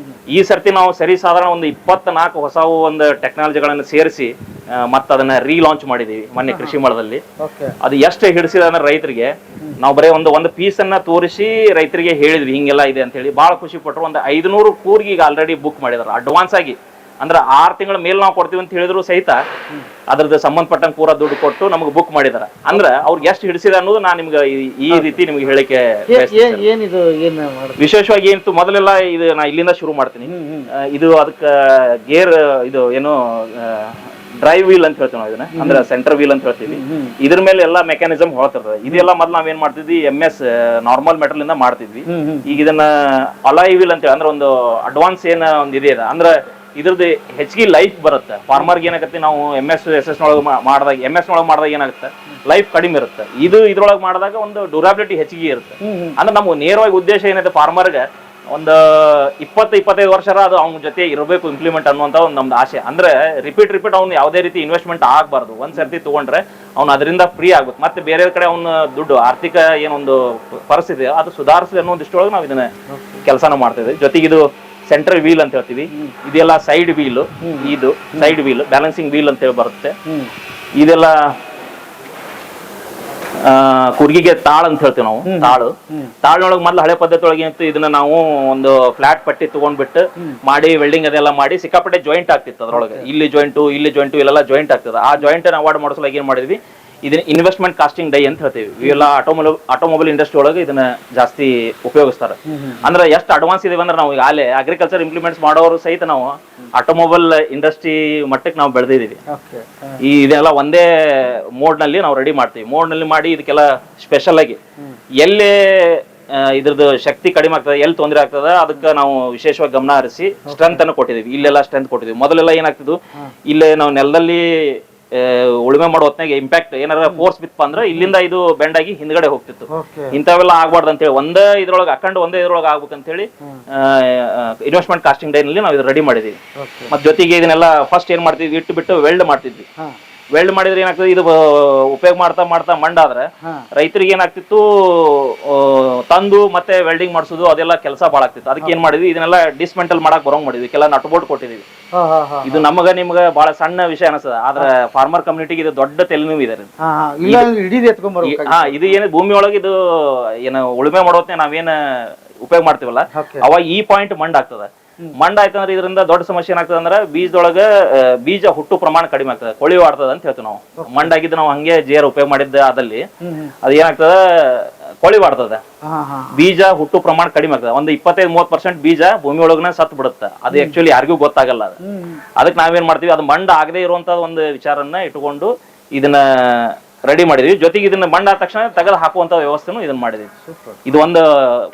A: ಈ ಸರ್ತಿ ನಾವು ಸಾಧಾರಣ ಒಂದು 24 ಹೊಸ ಒಂದು ಟೆಕ್ನಾಲಜಿಗಳನ್ನು ಸೇರಿಸಿ ಮತ್ತೆ ಅದನ್ನ ರೀಲಾಂಚ್ ಮಾಡಿದೀವಿ ಮೊನ್ನೆ ಕೃಷಿ ಮೇಳದಲ್ಲಿ. ಅದು ಎಷ್ಟು ಹಿಡಿಸಿದ ಅಂದ್ರೆ ರೈತರಿಗೆ ನಾವು ಬರೀ ಒಂದು ಪೀಸ್ ಅನ್ನ ತೋರಿಸಿ ರೈತರಿಗೆ ಹೇಳಿದ್ವಿ ಹಿಂಗೆಲ್ಲ ಇದೆ ಅಂತ ಹೇಳಿ ಬಹಳ ಖುಷಿ ಪಟ್ಟರು. ಒಂದು 500 ಕೂರ್ಗಿ ಈಗ ಆಲ್ರೆಡಿ ಬುಕ್ ಮಾಡಿದಾರೆ ಅಡ್ವಾನ್ಸ್ ಆಗಿ. ಅಂದ್ರೆ 6 ತಿಂಗಳ ಮೇಲೆ ನಾವು ಕೊಡ್ತೀವಿ ಅಂತ ಹೇಳಿದ್ರು ಸಹಿತ ಅದ್ರದ್ದು ಸಂಬಂಧಪಟ್ಟಂಗೆ ಪೂರಾ ದುಡ್ಡು ಕೊಟ್ಟು ನಮ್ಗೆ ಬುಕ್ ಮಾಡಿದಾರೆ. ಅಂದ್ರೆ ಅವ್ರಿಗೆ ಎಷ್ಟು ಹಿಡಿಸಿದೆ ಅನ್ನೋದು ನಾನು ನಿಮ್ಗೆ ಈ ರೀತಿ ನಿಮ್ಗೆ ಹೇಳಿಕೆ ವಿಶೇಷವಾಗಿ ಏನಿತ್ತು ಮೊದಲೆಲ್ಲ ಇದು ನಾ ಇಲ್ಲಿಂದ ಶುರು ಮಾಡ್ತೀನಿ. ಇದು ಅದಕ್ಕೆ ಗೇರ್ ಇದು ಏನು ಡ್ರೈವ್ ವೀಲ್ ಅಂತ ಹೇಳ್ತೀವಿ ನಾವು ಇದನ್ನ, ಅಂದ್ರೆ ಸೆಂಟರ್ ವೀಲ್ ಅಂತ ಹೇಳ್ತೀವಿ. ಇದ್ರ ಮೇಲೆ ಎಲ್ಲಾ ಮೆಕ್ಯಾನಿಸಮ್ ಹೊಳ್ತಿರ್ತದೆ. ಇದೆಲ್ಲ ಮೊದ್ಲು ನಾವೇನ್ ಮಾಡ್ತಿದ್ವಿ MS ನಾರ್ಮಲ್ ಮೆಟಲ್ ಇಂದ ಮಾಡ್ತಿದ್ವಿ. ಈಗ ಇದನ್ನ ಅಲಾಯ್ ವೀಲ್ ಅಂತ ಹೇಳಿ ಅಂದ್ರೆ ಒಂದು ಅಡ್ವಾನ್ಸ್ ಏನ ಒಂದು ಇದೆ ಅಂದ್ರೆ ಇದ್ರದ್ದು ಹೆಚ್ಚಿಗೆ ಲೈಫ್ ಬರುತ್ತೆ. ಫಾರ್ಮರ್ಗೆ ಏನಾಗುತ್ತೆ, ನಾವು MS ನೊಳಗೆ ಮಾಡಿದಾಗ ಏನಾಗುತ್ತೆ ಲೈಫ್ ಕಡಿಮೆ ಇರುತ್ತೆ. ಇದ್ರೊಳಗೆ ಮಾಡಿದಾಗ ಒಂದು ಡ್ಯೂರಾಬಿಲಿಟಿ ಹೆಚ್ಚಿಗೆ ಇರುತ್ತೆ. ಅಂದ್ರೆ ನಮ್ಮ ನೇರವಾಗಿ ಉದ್ದೇಶ ಏನಿದೆ ಫಾರ್ಮರ್ಗೆ ಒಂದು 20-25 ವರ್ಷ ಅದು ಅವ್ನ ಜೊತೆ ಇರಬೇಕು ಇಂಪ್ಲಿಮೆಂಟ್ ಅನ್ನುವಂಥ ಒಂದು ನಮ್ದು ಆಸೆ. ಅಂದ್ರೆ ರಿಪೀಟ್ ಅವ್ನು ಯಾವುದೇ ರೀತಿ ಇನ್ವೆಸ್ಟ್ಮೆಂಟ್ ಆಗಬಾರ್ದು. ಒಂದ್ ಸರ್ತಿ ತಗೊಂಡ್ರೆ ಅವ್ನು ಅದರಿಂದ ಫ್ರೀ ಆಗ್ಬೇಕು. ಮತ್ತೆ ಬೇರೆ ಕಡೆ ಅವ್ನ ದುಡ್ಡು ಆರ್ಥಿಕ ಏನೊಂದು ಪರಿಸ್ಥಿತಿ ಅದು ಸುಧಾರಿಸಲಿ ಅನ್ನೋ ದೃಷ್ಟಿಯೊಳಗೆ ನಾವು ಇದನ್ನ ಕೆಲಸನ ಮಾಡ್ತಿದ್ವಿ. ಜೊತೆಗೆ ಇದು ಸೆಂಟ್ರಲ್ ವೀಲ್ ಅಂತ ಹೇಳ್ತೀವಿ. ಇದೆಲ್ಲ ಸೈಡ್ ವೀಲ್, ಇದು ಸೈಡ್ ವೀಲ್ ಬ್ಯಾಲೆನ್ಸಿಂಗ್ ವೀಲ್ ಅಂತ ಹೇಳಿ ಬರುತ್ತೆ. ಇದೆಲ್ಲ ಕುರ್ಗಿಗೆ ತಾಳ್ ಅಂತ ಹೇಳ್ತೀವಿ ನಾವು. ತಾಳ್ನೊಳಗೆ ಮೊದ್ಲು ಹಳೆ ಪದ್ಧತಿ ಒಳಗೆ ಏನಿತ್ತು, ಇದನ್ನ ನಾವು ಒಂದು ಫ್ಲಾಟ್ ಪಟ್ಟಿ ತಗೊಂಡ್ಬಿಟ್ಟು ಮಾಡಿ ವೆಲ್ಡಿಂಗ್ ಅದೆಲ್ಲ ಮಾಡಿ ಸಿಕ್ಕಾಪಟ್ಟೆ ಜಾಯಿಂಟ್ ಆಗ್ತಿತ್ತು. ಅದ್ರೊಳಗೆ ಇಲ್ಲಿ ಜಾಯಿಂಟು ಇಲ್ಲೆಲ್ಲ ಜಾಯಿಂಟ್ ಆಗ್ತದೆ. ಆ ಜಾಯಿಂಟ್ ಅವಾಯ್ಡ್ ಮಾಡಿಸಲಾಗಿ ಏನ್ ಮಾಡಿದ್ವಿ, ಇದನ್ನ ಇನ್ವೆಸ್ಟ್ಮೆಂಟ್ ಕಾಸ್ಟಿಂಗ್ ಡೈ ಅಂತ ಹೇಳ್ತೀವಿ. ಇವೆಲ್ಲ ಆಟೋಮೊಬೈಲ್ ಇಂಡಸ್ಟ್ರಿ ಒಳಗೆ ಇದನ್ನ ಜಾಸ್ತಿ ಉಪಯೋಗಿಸ್ತಾರೆ. ಅಂದ್ರೆ ಎಷ್ಟು ಅಡ್ವಾನ್ಸ್ ಇದೀವಿ ಅಂದ್ರೆ ನಾವು ಈಗಾಗಲೇ ಅಗ್ರಿಕಲ್ಚರ್ ಇಂಪ್ಲಿಮೆಂಟ್ಸ್ ಮಾಡೋರು ಸಹಿತ ನಾವು ಆಟೋಮೊಬೈಲ್ ಇಂಡಸ್ಟ್ರಿ ಮಟ್ಟಕ್ಕೆ ನಾವು ಬೆಳೆದಿದ್ದೀವಿ. ಇದೆಲ್ಲ ಒಂದೇ ಮೋಡ್ ನಲ್ಲಿ ನಾವು ರೆಡಿ ಮಾಡ್ತೀವಿ. ಮೋಡ್ ನಲ್ಲಿ ಮಾಡಿ ಇದಕ್ಕೆಲ್ಲ ಸ್ಪೆಷಲ್ ಆಗಿ ಎಲ್ಲೇ ಇದ್ರದ್ದು ಶಕ್ತಿ ಕಡಿಮೆ ಆಗ್ತದೆ, ಎಲ್ಲಿ ತೊಂದರೆ ಆಗ್ತದೆ ಅದಕ್ಕೆ ನಾವು ವಿಶೇಷವಾಗಿ ಗಮನ ಹರಿಸಿ ಸ್ಟ್ರೆಂತ್ ಅನ್ನು ಕೊಟ್ಟಿದ್ದೀವಿ. ಇಲ್ಲೆಲ್ಲ ಸ್ಟ್ರೆಂತ್ ಕೊಟ್ಟಿದ್ದೀವಿ. ಮೊದಲೆಲ್ಲ ಏನಾಗ್ತಿದ್ದು, ಇಲ್ಲೇ ನಾವು ನೆಲದಲ್ಲಿ ಉಳುಮೆ ಮಾಡೋ ಹೊತ್ನಾಗ ಇಂಪ್ಯಾಕ್ಟ್ ಏನಾರ ಫೋರ್ಸ್ ಬಿತ್ತಪ್ಪ ಅಂದ್ರೆ ಇಲ್ಲಿಂದ ಇದು ಬೆಂಡ್ ಆಗಿ ಹಿಂದ್ಗಡೆ ಹೋಗ್ತಿತ್ತು. ಇಂಥವೆಲ್ಲ ಆಗ್ಬಾರ್ದು ಅಂತ ಹೇಳಿ ಒಂದೇ ಇದ್ರೊಳಗೆ ಆಗ್ಬೇಕಂತ ಹೇಳಿ ಇನ್ವೆಸ್ಟ್ಮೆಂಟ್ ಕಾಸ್ಟಿಂಗ್ ಡೈ ನಲ್ಲಿ ನಾವು ಇದು ರೆಡಿ ಮಾಡಿದೀವಿ. ಮತ್ ಜೊತೆಗೆ ಇದನ್ನೆಲ್ಲ ಫಸ್ಟ್ ಏನ್ ಮಾಡ್ತಿದ್ವಿ, ಇಟ್ಟು ಬಿಟ್ಟು ವೆಲ್ಡ್ ಮಾಡ್ತಿದ್ವಿ. ವೆಲ್ಡ್ ಮಾಡಿದ್ರೆ ಏನಾಗ್ತದೆ, ಇದು ಉಪಯೋಗ ಮಾಡ್ತಾ ಮಂಡಾದ್ರೆ ರೈತರಿಗೆ ಏನಾಗ್ತಿತ್ತು, ತಂದು ಮತ್ತೆ ವೆಲ್ಡಿಂಗ್ ಮಾಡಿಸೋದು ಅದೆಲ್ಲ ಕೆಲಸ ಭಾಳ ಆಗ್ತಿತ್ತು. ಅದಕ್ಕೆ ಏನ್ ಮಾಡಿದ್ವಿ, ಇದನ್ನೆಲ್ಲ ಡಿಸ್ಮೆಂಟಲ್ ಮಾಡಕ್ ಬರೋಂಗ್ ಮಾಡಿದ್ವಿ. ಕೆಲ ನಟ್ ಬೋಲ್ಟ್ ಕೊಟ್ಟಿದೀವಿ. ಇದು ನಿಮ್ಗ ಬಹಳ ಸಣ್ಣ ವಿಷಯ ಅನಿಸ್ತದ, ಆದ್ರೆ ಫಾರ್ಮರ್ ಕಮ್ಯುನಿಟಿಗೆ ಇದು ದೊಡ್ಡ ತೆಲುವು ಇದೆ. ಇದು ಏನು ಭೂಮಿ ಒಳಗೆ ಇದು ಏನು ಉಳುಮೆ ಮಾಡೋತ್ನೇ ನಾವೇನ್ ಉಪಯೋಗ ಮಾಡ್ತೀವಲ್ಲ, ಅವಾಗ ಈ ಪಾಯಿಂಟ್ ಮಂಡ್ ಆಗ್ತದ. ಮಂಡ ಆಯ್ತಂದ್ರೆ ಇದರಿಂದ ದೊಡ್ಡ ಸಮಸ್ಯೆ ಏನಾಗ್ತದೆ ಅಂದ್ರೆ ಬೀಜದೊಳಗ ಬೀಜ ಹುಟ್ಟು ಪ್ರಮಾಣ ಕಡಿಮೆ ಆಗ್ತದೆ, ಕೊಳಿ ಆಡ್ತದ ಅಂತ ಹೇಳ್ತೀವಿ ನಾವು. ಮಂಡಾಗಿದ್ದು ನಾವು ಹಂಗೆ ಜೇರ್ ಉಪಯೋಗ ಮಾಡಿದ್ದ ಅದಲ್ಲಿ ಅದ ಏನಾಗ್ತದ, ಕೊಳಿ ಆಡ್ತದ, ಬೀಜ ಹುಟ್ಟು ಪ್ರಮಾಣ ಕಡಿಮೆ ಆಗ್ತದೆ. ಒಂದು 25-30% ಬೀಜ ಭೂಮಿ ಒಳಗನ ಸತ್ ಬಿಡುತ್ತೆ. ಅದು ಆಕ್ಚುಲಿ ಯಾರಿಗೂ ಗೊತ್ತಾಗಲ್ಲ. ಅದಕ್ಕೆ ನಾವೇನ್ ಮಾಡ್ತೀವಿ, ಅದು ಮಂಡ ಆಗದೆ ಇರುವಂತ ಒಂದು ವಿಚಾರನ್ನ ಇಟ್ಕೊಂಡು ಇದನ್ನ ರೆಡಿ ಮಾಡಿದ್ವಿ. ಜೊತೆಗೆ ಇದನ್ನ ಮಂಡ ಆದ ತಕ್ಷಣ ತೆಗೆದು ಹಾಕುವಂತ ವ್ಯವಸ್ಥೆನೂ ಇದನ್ನ ಮಾಡಿದ್ವಿ. ಇದು ಒಂದು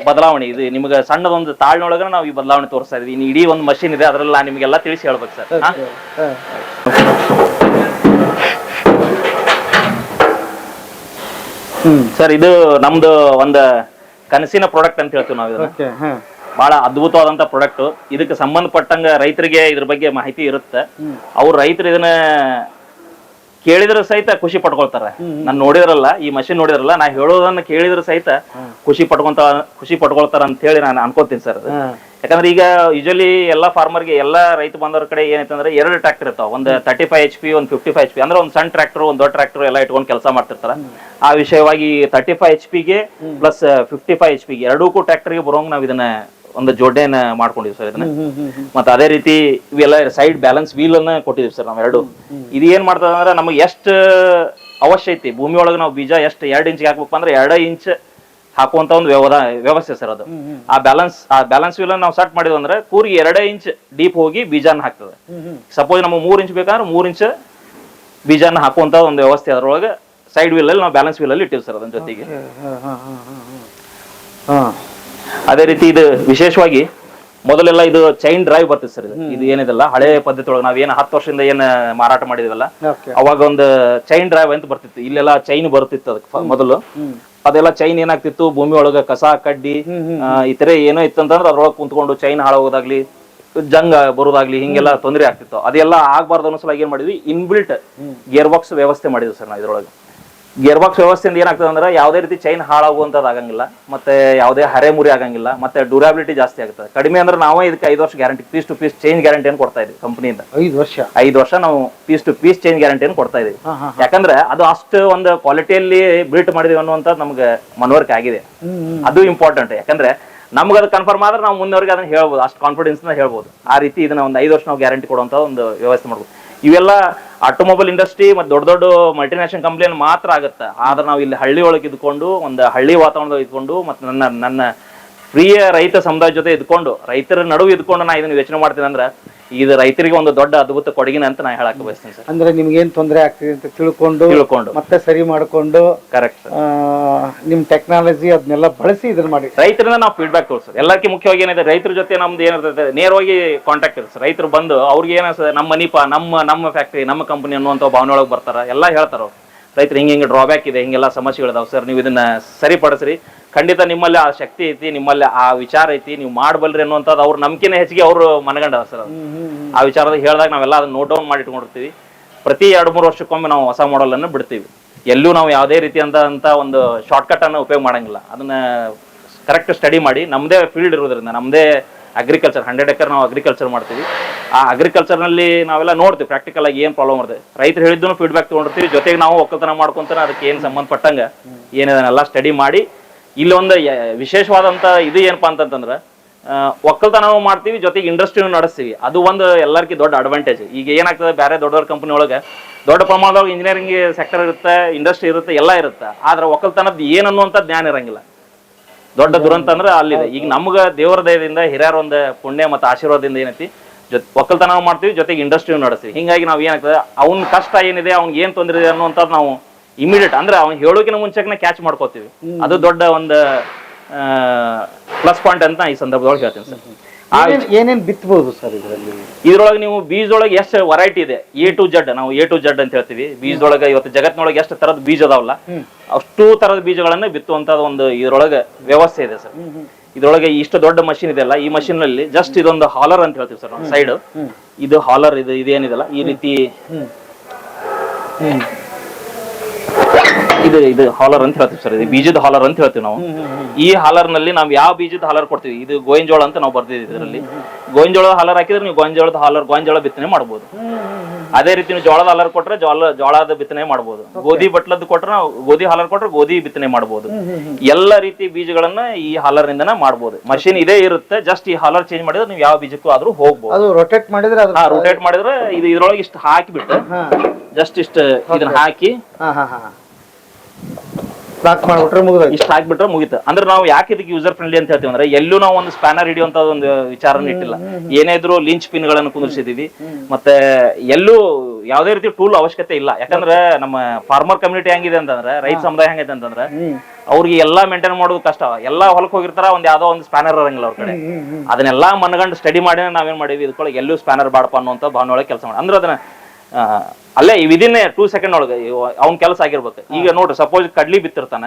A: ಬದಲಾವಣೆ. ಇದು ನಿಮ್ಗೆ ಸಣ್ಣದೊಂದು ತಾಳ್ನೊಳಗ ನಾವು ಈ ಬದಲಾವಣೆ ತೋರಿಸ್ತಾ ಇದೀವಿ. ಇನ್ನು ಇಡೀ ಒಂದು ಮಷೀನ್ ಇದೆ, ಅದ್ರಲ್ಲಿ ನಾನು ನಿಮ್ಗೆಲ್ಲ ತಿಳಿಸಿ ಹೇಳ್ಬೇಕು ಸರ್. ಸರ್ ಇದು ನಮ್ದು ಒಂದು ಕನಸಿನ ಪ್ರಾಡಕ್ಟ್ ಅಂತ ಹೇಳ್ತೀವಿ ನಾವು. ಇದನ್ನ ಬಹಳ ಅದ್ಭುತವಾದಂತ ಪ್ರಾಡಕ್ಟ್. ಇದಕ್ಕೆ ಸಂಬಂಧಪಟ್ಟಂಗ ರೈತರಿಗೆ ಇದ್ರ ಬಗ್ಗೆ ಮಾಹಿತಿ ಇರುತ್ತೆ. ಅವ್ರು ರೈತರು ಇದನ್ನ ಕೇಳಿದ್ರ ಸಹಿತ ಖುಷಿ ಪಟ್ಕೊಳ್ತಾರ. ನಾನು ನೋಡಿದ್ರಲ್ಲ, ಈ ಮಷಿನ್ ನೋಡಿದ್ರಲ್ಲ, ನಾ ಹೇಳೋದನ್ನ ಕೇಳಿದ್ರ ಸಹಿತ ಖುಷಿ ಪಟ್ಕೊಳ್ತಾರ ಅಂತ ಹೇಳಿ ನಾನು ಅನ್ಕೋತೀನಿ ಸರ್. ಯಾಕಂದ್ರೆ ಈಗ ಯೂಶಲಿ ಎಲ್ಲಾ ಫಾರ್ಮರ್ಗೆ, ಎಲ್ಲಾ ರೈತ ಬಂದವ್ರ ಕಡೆ ಏನೈತಂದ್ರೆ 2 ಟ್ರ್ಯಾಕ್ಟರ್ ಇರ್ತಾವ. ಒಂದು 35 HP, ಒಂದು 55 HP. ಅಂದ್ರೆ ಒಂದು ಸಣ್ಣ ಟ್ರ್ಯಾಕ್ಟರ್, ಒಂದು ದೊಡ್ಡ ಟ್ರ್ಯಾಕ್ಟರ್ ಎಲ್ಲ ಇಟ್ಕೊಂಡು ಕೆಲಸ ಮಾಡ್ತಿರ್ತಾರ. ಆ ವಿಷಯವಾಗಿ 35 HP ಗೆ ಪ್ಲಸ್ 55 HP ಗೆ ಎರಡಕ್ಕೂ ಟ್ರ್ಯಾಕ್ಟರ್ಗೆ ಬರೋಂಗ್ ನಾವ್ ಇದನ್ನ ಒಂದು ಜೋಡಣೆಯನ್ನ ಮಾಡ್ಕೊಂಡಿದ್ವಿ ಸರ್ ಇದನ್ನ. ಮತ್ತೆ ಅದೇ ರೀತಿ ಇವೆಲ್ಲ ಸೈಡ್ ಬ್ಯಾಲೆನ್ಸ್ ವೀಲ್ ಅನ್ನ ಕೊಟ್ಟಿದ್ವಿ ಸರ್ ನಾವು ಎರಡು. ಇದು ಏನ್ ಮಾಡ್ತದ ಅಂದ್ರೆ ನಮಗೆ ಎಷ್ಟು ಅವಶ್ಯ ಐತಿ ಭೂಮಿ ಒಳಗೆ ನಾವು ಬೀಜ ಎಷ್ಟು 2 ಇಂಚ್ ಹಾಕ್ಬೇಕು ಅಂದ್ರೆ 2 ಇಂಚ್ ಹಾಕುವಂತ ಒಂದು ವ್ಯವಸ್ಥೆ ಸರ್ ಅದು. ಆ ಬ್ಯಾಲೆನ್ಸ್ ವೀಲ್ ನಾವು ಸೆಟ್ ಮಾಡಿದ್ವಿ ಅಂದ್ರೆ ಕೂರ್ಗಿ 2 ಇಂಚ್ ಡೀಪ್ ಹೋಗಿ ಬೀಜನ ಹಾಕ್ತದೆ. ಸಪೋಸ್ ನಮಗೆ 3 ಇಂಚ್ ಬೇಕಂದ್ರೆ 3 ಇಂಚ್ ಬೀಜನ ಹಾಕುವಂತ ಒಂದು ವ್ಯವಸ್ಥೆ ಅದ್ರೊಳಗೆ ಸೈಡ್ ವೀಲ್ ಅಲ್ಲಿ ನಾವು ಬ್ಯಾಲೆನ್ಸ್ ವೀಲ್ ಅಲ್ಲಿ ಇಟ್ಟಿವಿ ಸರ್ ಅದನ್ನ ಜೊತೆಗೆ. ಅದೇ ರೀತಿ ಇದು ವಿಶೇಷವಾಗಿ ಮೊದಲೆಲ್ಲ ಇದು ಚೈನ್ ಡ್ರೈವ್ ಬರ್ತದೆ ಸರ್. ಇದು ಏನಿದೆಲ್ಲ ಹಳೆ ಪದ್ಧತಿ ಒಳಗೆ ನಾವೇನು 10 ವರ್ಷದಿಂದ ಏನ್ ಮಾರಾಟ ಮಾಡಿದ್ವಲ್ಲ, ಅವಾಗ ಒಂದು ಚೈನ್ ಡ್ರೈವ್ ಅಂತ ಬರ್ತಿತ್ತು. ಇಲ್ಲೆಲ್ಲ ಚೈನ್ ಬರ್ತಿತ್ತು ಅದಕ್ಕೆ ಮೊದಲು. ಅದೆಲ್ಲ ಚೈನ್ ಏನಾಗ್ತಿತ್ತು, ಭೂಮಿ ಒಳಗ ಕಸ ಕಡ್ಡಿ ಇತರೆ ಏನೋ ಇತ್ತಂತಂದ್ರೆ ಅದ್ರೊಳಗೆ ಕುಂತ್ಕೊಂಡು ಚೈನ್ ಹಾಳಾಗೋದಾಗ್ಲಿ, ಜಂಗ್ ಬರೋದಾಗ್ಲಿ, ಹಿಂಗೆಲ್ಲ ತೊಂದರೆ ಆಗ್ತಿತ್ತು. ಅದೆಲ್ಲ ಆಗ್ಬಾರ್ದು ಅನ್ನೋ ಸಲ ಏನ್ ಮಾಡಿದ್ವಿ, ಇನ್ಬಿಲ್ಟ್ ಗೇರ್ ಬಾಕ್ಸ್ ವ್ಯವಸ್ಥೆ ಮಾಡಿದ್ವಿ ಸರ್ ನಾವು ಇದ್ರೊಳಗೆ. ಗೇರ್ ಬಾಕ್ಸ್ ವ್ಯವಸ್ಥೆಯಿಂದ ಏನಾಗ್ತದೆ ಅಂದ್ರೆ ಯಾವುದೇ ರೀತಿ ಚೈನ್ ಹಾಳಾಗುವಂಥದ್ದು ಆಗಂಗಿಲ್ಲ, ಮತ್ತೆ ಯಾವುದೇ ಹರೆ ಮುರಿ ಆಗಂಗಿಲ್ಲ, ಮತ್ತೆ ಡ್ಯೂರಾಬಿಲಿಟಿ ಜಾಸ್ತಿ ಆಗುತ್ತೆ. ಕಡಿಮೆ ಅಂದ್ರೆ ನಾವೇ ಇದಕ್ಕೆ 5 ವರ್ಷ guarantee, piece to piece change ಗ್ಯಾರಂಟಿಯನ್ನು ಕೊಡ್ತಾ ಇದೀವಿ ಕಂಪನಿಯಿಂದ. 5 ವರ್ಷ ನಾವು ಪೀಸ್ ಟು ಪೀಸ್ ಚೇಂಜ್ ಗ್ಯಾರಂಟಿಯನ್ನು ಕೊಡ್ತಾ ಇದೀವಿ. ಯಾಕಂದ್ರೆ ಅದು ಅಷ್ಟು ಒಂದು ಕ್ವಾಲಿಟಿಯಲ್ಲಿ ಬಿಲ್ಟ್ ಮಾಡಿದೀವಿ ಅನ್ನುವಂಥದ್ದು ನಮ್ಗೆ ಮನವರಿಕೆ ಆಗಿದೆ. ಅದು ಇಂಪಾರ್ಟೆಂಟ್. ಯಾಕಂದ್ರೆ ನಮ್ಗೆ ಅದು ಕನ್ಫರ್ಮ್ ಆದ್ರೆ ನಾವು ಮುಂದವರೆಗೆ ಅದನ್ನ ಹೇಳ್ಬೋದು, ಅಷ್ಟು ಕಾನ್ಫಿಡೆನ್ಸ್ ಹೇಳ್ಬೋದು. ಆ ರೀತಿ ಇದನ್ನ ಒಂದು 5 ವರ್ಷ ನಾವು ಗ್ಯಾರಂಟಿ ಕೊಡುವಂತ ಒಂದು ವ್ಯವಸ್ಥೆ ಮಾಡ್ಬೋದು. ಇವೆಲ್ಲ ಆಟೋಮೊಬೈಲ್ ಇಂಡಸ್ಟ್ರಿ ಮತ್ತೆ ದೊಡ್ಡ ದೊಡ್ಡ ಮಲ್ಟಿನ್ಯಾಷನಲ್ ಕಂಪ್ನಿಯಲ್ಲಿ ಮಾತ್ರ ಆಗುತ್ತೆ. ಆದ್ರೆ ನಾವು ಇಲ್ಲಿ ಹಳ್ಳಿ ಒಳಗೆ ಇದ್ಕೊಂಡು, ಒಂದು ಹಳ್ಳಿ ವಾತಾವರಣದಲ್ಲಿ ಇದ್ಕೊಂಡು, ಮತ್ತೆ ನನ್ನ ಪ್ರಿಯ ರೈತ ಸಮುದಾಯ ಜೊತೆ ಇದ್ಕೊಂಡು, ರೈತರ ನಡುವೆ ಇದ್ಕೊಂಡು ನಾ ಇದನ್ನ ಯೋಚನೆ ಮಾಡ್ತೀನಿ ಅಂದ್ರೆ ಇದು ರೈತರಿಗೆ ಒಂದು ದೊಡ್ಡ ಅದ್ಭುತ ಕೊಡುಗಿನ ಅಂತ ನಾ ಹೇಳಕ್ ಬಯಸ್ತೀನಿ ಸರ್.
B: ಅಂದ್ರೆ ನಿಮ್ಗೆ ಏನ್ ತೊಂದರೆ ಆಗ್ತದೆ ಅಂತ ತಿಳ್ಕೊಂಡು ಮತ್ತೆ ಸರಿ ಮಾಡ್ಕೊಂಡು,
A: ಕರೆಕ್ಟ್
B: ನಿಮ್ ಟೆಕ್ನಾಲಜಿ ಅದನ್ನೆಲ್ಲ ಬಳಸಿ ಇದನ್ನ ಮಾಡಿ
A: ರೈತರಿಂದ ನಾವು ಫೀಡ್ಬ್ಯಾಕ್ ತೋರಿಸೋದು. ಎಲ್ಲಕ್ಕಿಂತ ಮುಖ್ಯವಾಗಿ ಏನಿದೆ, ರೈತರ ಜೊತೆ ನಮ್ದು ಏನಿರ್ತದೆ ನೇರವಾಗಿ ಕಾಂಟ್ಯಾಕ್ಟ್ ಇರುತ್ತೆ. ರೈತರು ಬಂದು ಅವ್ರಿಗೆ ಏನಿಸ್ತದೆ, ನಮ್ಮ ಮನಿಪ, ನಮ್ಮ ಫ್ಯಾಕ್ಟ್ರಿ, ನಮ್ಮ ಕಂಪನಿ ಅನ್ನುವಂಥ ಭಾವನೆ ಒಳಗೆ ಬರ್ತಾರ. ಎಲ್ಲ ಹೇಳ್ತಾರ ಅವ್ರು, ರೈತರು ಹಿಂಗೆ ಡ್ರಾಬ್ಯಾಕ್ ಇದೆ, ಹಿಂಗೆಲ್ಲ ಸಮಸ್ಯೆಗಳಿದಾವೆ ಸರ್, ನೀವು ಇದನ್ನ ಸರಿಪಡಿಸ್ರಿ, ಖಂಡಿತ ನಿಮ್ಮಲ್ಲಿ ಆ ಶಕ್ತಿ ಐತಿ, ನಿಮ್ಮಲ್ಲಿ ಆ ವಿಚಾರ ಐತಿ, ನೀವು ಮಾಡಬಲ್ರಿ ಅನ್ನುವಂಥದ್ದು ಅವ್ರ ನಂಬಿಕೆನೇ ಹೆಚ್ಚಿಗೆ ಅವರು ಮನಗಂಡ ಸರ್. ಆ ವಿಚಾರದ ಹೇಳಿದಾಗ ನಾವೆಲ್ಲ ಅದನ್ನ ನೋಟ್ ಡೌನ್ ಮಾಡಿ ಇಟ್ಕೊಂಡಿರ್ತೀವಿ. ಪ್ರತಿ 2-3 ವರ್ಷಕ್ಕೊಮ್ಮೆ ನಾವು ಹೊಸ ಮಾಡೆಲ್ ಅನ್ನು ಬಿಡ್ತೀವಿ. ಎಲ್ಲೂ ನಾವು ಯಾವುದೇ ರೀತಿಯಂತ ಒಂದು ಶಾರ್ಟ್ಕಟ್ ಅನ್ನು ಉಪಯೋಗ ಮಾಡಂಗಿಲ್ಲ. ಅದನ್ನ ಕರೆಕ್ಟ್ ಸ್ಟಡಿ ಮಾಡಿ, ನಮ್ಮದೇ ಫೀಲ್ಡ್ ಇರೋದ್ರಿಂದ, ನಮ್ಮದೇ ಅಗ್ರಿಕಲ್ಚರ್ 100 ಎಕರೆ ನಾವು ಅಗ್ರಿಕಲ್ಚರ್ ಮಾಡ್ತೀವಿ. ಆ ಅಗ್ರಿಕಲ್ಚರ್ನಲ್ಲಿ ನಾವೆಲ್ಲ ನೋಡ್ತೀವಿ ಪ್ರಾಕ್ಟಿಕಲ್ ಆಗಿ ಏನು ಪ್ರಾಬ್ಲಮ್ ಇರ್ತದೆ. ರೈತರು ಹೇಳಿದ್ದನ್ನು ಫೀಡ್ಬ್ಯಾಕ್ ತೊಗೊಂಡಿರ್ತೀವಿ, ಜೊತೆಗೆ ನಾವು ಒಕ್ಕಲ್ತನ ಮಾಡ್ಕೊಂತಾನೆ ಅದಕ್ಕೆ ಏನು ಸಂಬಂಧಪಟ್ಟಂಗೆ ಏನಿದನ್ನೆಲ್ಲ ಸ್ಟಡಿ ಮಾಡಿ ಇಲ್ಲಿ ಒಂದು ವಿಶೇಷವಾದಂಥ ಇದು ಏನಪ್ಪಾ ಅಂತಂದ್ರೆ ಒಕ್ಕಲ್ತನ ಮಾಡ್ತೀವಿ, ಜೊತೆಗೆ ಇಂಡಸ್ಟ್ರಿನೂ ನಡೆಸ್ತೀವಿ. ಅದು ಒಂದು ಎಲ್ಲರಿಗೂ ದೊಡ್ಡ ಅಡ್ವಾಂಟೇಜ್. ಈಗ ಏನಾಗ್ತದೆ, ಬೇರೆ ದೊಡ್ಡ ದೊಡ್ಡ ಕಂಪ್ನಿ ಒಳಗೆ ದೊಡ್ಡ ಪ್ರಮಾಣದೊಳಗೆ ಇಂಜಿನಿಯರಿಂಗ್ ಸೆಕ್ಟರ್ ಇರುತ್ತೆ, ಇಂಡಸ್ಟ್ರಿ ಇರುತ್ತೆ, ಎಲ್ಲ ಇರುತ್ತೆ. ಆದ್ರೆ ಒಕ್ಕಲ್ತನದ ಏನನ್ನುವಂಥ ಜ್ಞಾನ ಇರಂಗಿಲ್ಲ. ದೊಡ್ಡ ದುರಂತ ಅಂದ್ರೆ ಅಲ್ಲಿದೆ. ಈಗ ನಮ್ಗೆ ದೇವರ ದಯದಿಂದ ಹಿರಿಯರ ಒಂದು ಪುಣ್ಯ ಮತ್ತು ಆಶೀರ್ವಾದದಿಂದ ಏನೈತಿ, ಒಕ್ಕಲ್ತನ ಮಾಡ್ತೀವಿ, ಜೊತೆಗೆ ಇಂಡಸ್ಟ್ರಿ ನಡೆಸ್ತೀವಿ. ಹಿಂಗಾಗಿ ನಾವು ಏನಾಗ್ತದೆ, ಅವ್ನ ಕಷ್ಟ ಏನಿದೆ, ಅವ್ನಿಗೆ ಏನು ತೊಂದರೆ ಇದೆ ಅನ್ನುವಂಥದ್ದು ನಾವು ಇಮಿಡಿಯೇಟ್ ಅಂದ್ರೆ ಅವ್ನು ಹೇಳೋಕಿನ ಮುಂಚೆನೇ ಕ್ಯಾಚ್ ಮಾಡ್ಕೋತೀವಿ. ಅದು ದೊಡ್ಡ ಒಂದು ಪ್ಲಸ್ ಪಾಯಿಂಟ್ ಅಂತ ಈ ಸಂದರ್ಭದೊಳಗೆ ಹೇಳ್ತೀನಿ ಸರ್.
B: ಏನೇನು ಬಿತ್ತಬಹುದು ಸರ್ ಇದರಲ್ಲಿ?
A: ಇದ್ರೊಳಗೆ ನೀವು ಬೀಜದೊಳಗೆ ಎಷ್ಟು ವೆರೈಟಿ ಇದೆ, A to Z, ನಾವು A to Z ಅಂತ ಹೇಳ್ತೀವಿ. ಬೀಜದೊಳಗೆ ಇವತ್ತು ಜಗತ್ತಿನೊಳಗೆ ಎಷ್ಟು ತರದ ಬೀಜ ಅದಾವಲ್ಲ, ಅಷ್ಟು ತರದ ಬೀಜಗಳನ್ನ ಬಿತ್ತುವಂತದ್ದು ಒಂದು ಇದ್ರೊಳಗೆ ವ್ಯವಸ್ಥೆ ಇದೆ ಸರ್. ಇದ್ರೊಳಗೆ ಇಷ್ಟು ದೊಡ್ಡ ಮಷಿನ್ ಇದೆಲ್ಲ, ಈ ಮಷಿನ್ ನಲ್ಲಿ ಜಸ್ಟ್ ಇದೊಂದು ಹಾಲರ್ ಅಂತ ಹೇಳ್ತೀವಿ ಸರ್ ನಾವು ಸೈಡ್. ಇದು ಹಾಲರ್, ಇದೇನಿದೆಲ್ಲ ಈ ರೀತಿ ಇದು ಹಾಲರ್ ಅಂತ ಹೇಳ್ತೀವಿ ಸರ್. ಇದು ಬೀಜದ ಹಾಲರ್ ಅಂತ ಹೇಳ್ತೀವಿ ನಾವು. ಈ ಹಾಲರ್ ನಲ್ಲಿ ನಾವು ಯಾವ ಬೀಜದ ಹಾಲರ್ ಕೊಡ್ತೀವಿ, ಇದು ಗೋವಿನಜೋಳ ಅಂತ ನಾವು ಬರ್ದಿದ್ದೀವಿ. ಇದರಲ್ಲಿ ಗೋವಿನಜೋಳದ ಹಾಲರ್ ಹಾಕಿದ್ರೆ ನೀವು ಗೋವಿನಜೋಳ ಬಿತ್ತನೆ ಮಾಡ್ಬೋದು. ಅದೇ ರೀತಿ ನೀವು ಜೋಳದ ಹಾಲರ್ ಕೊಟ್ರೆ ಜೋಳದ ಬಿತ್ತನೆ ಮಾಡ್ಬೋದು. ಗೋಧಿ ಬಟ್ಲದ್ದು ಕೊಟ್ರೆ ಗೋಧಿ ಹಾಲರ್ ಕೊಟ್ರೆ ಗೋಧಿ ಬಿತ್ತನೆ ಮಾಡ್ಬೋದು. ಎಲ್ಲ ರೀತಿ ಬೀಜಗಳನ್ನ ಈ ಹಾಲರ್ ನಿಂದನ ಮಾಡ್ಬೋದು. ಮಷಿನ್ ಇದೇ ಇರುತ್ತೆ, ಜಸ್ಟ್ ಈ ಹಾಲರ್ ಚೇಂಜ್ ಮಾಡಿದ್ರೆ ನೀವು ಯಾವ ಬೀಜಕ್ಕೂ ಆದ್ರೂ ಹೋಗ್ಬೋದು.
B: ಅದು ರೊಟೇಟ್ ಮಾಡಿದ್ರೆ
A: ರೊಟೇಟ್ ಮಾಡಿದ್ರೆ ಇದು ಇದ್ರೊಳಗೆ ಇಷ್ಟು ಹಾಕಿಬಿಟ್ಟು ಜಸ್ಟ್ ಇಷ್ಟು ಇದನ್ನ ಹಾಕಿ ಇಷ್ಟ ಹಾಕ್ಬಿಟ್ರೆ ಮುಗಿತ. ಅಂದ್ರೆ ನಾವು ಯಾಕೆ ಇದಕ್ಕೆ ಯೂಸರ್ ಫ್ರೆಂಡ್ಲಿ ಅಂತ ಹೇಳ್ತೀವಿ ಅಂದ್ರೆ, ಎಲ್ಲೂ ನಾವು ಒಂದು ಸ್ಪ್ಯಾನರ್ ಹಿಡಿಯುವಂತ ಒಂದು ವಿಚಾರನ ಇಟ್ಟಿಲ್ಲ. ಏನೇ ಇದ್ರು ಲಿಂಚ್ ಪಿನ್ ಗಳನ್ನು ಕುಂದಿರ್ಸಿದೀವಿ. ಮತ್ತೆ ಎಲ್ಲೂ ಯಾವುದೇ ರೀತಿ ಟೂಲ್ ಅವಶ್ಯಕತೆ ಇಲ್ಲ. ಯಾಕಂದ್ರೆ ನಮ್ಮ ಫಾರ್ಮರ್ ಕಮ್ಯುನಿಟಿ ಹೆಂಗಿದೆ ಅಂತಂದ್ರೆ, ರೈತ ಸಮುದಾಯ ಹೆಂಗೈತೆ ಅಂತಂದ್ರೆ, ಅವ್ರಿಗೆ ಎಲ್ಲಾ ಮೇಂಟೈನ್ ಮಾಡೋದು ಕಷ್ಟ. ಎಲ್ಲಾ ಹೊಲಕ್ ಹೋಗಿರ್ತಾರ, ಒಂದ್ ಯಾವ್ದೋ ಒಂದು ಸ್ಪ್ಯಾನರ್ ಇರಂಗಿಲ್ಲ ಅವ್ರ ಕಡೆ. ಅದನ್ನೆಲ್ಲ ಮನಗಂಡು ಸ್ಟಡಿ ಮಾಡಿ ನಾವೇನ್ ಮಾಡಿವಿ, ಇದಕ್ಕೊಳಗೆ ಎಲ್ಲೂ ಸ್ಪ್ಯಾನರ್ ಬಾಡಪ್ಪ ಅನ್ನುವಂತ ಭಾವನೆ ಒಳಗೆ ಕೆಲಸ ಮಾಡಿ. ಅಂದ್ರೆ ಅದನ್ನ ಅಲ್ಲೇ ವಿದಿನ್ 2 ಸೆಕೆಂಡ್ ಒಳಗೆ ಅವ್ನ ಕೆಲಸ ಆಗಿರ್ಬೇಕು. ಈಗ ನೋಡ್ರಿ, ಸಪೋಸ್ ಕಡ್ಲಿ ಬಿತ್ತಿರ್ತಾನ,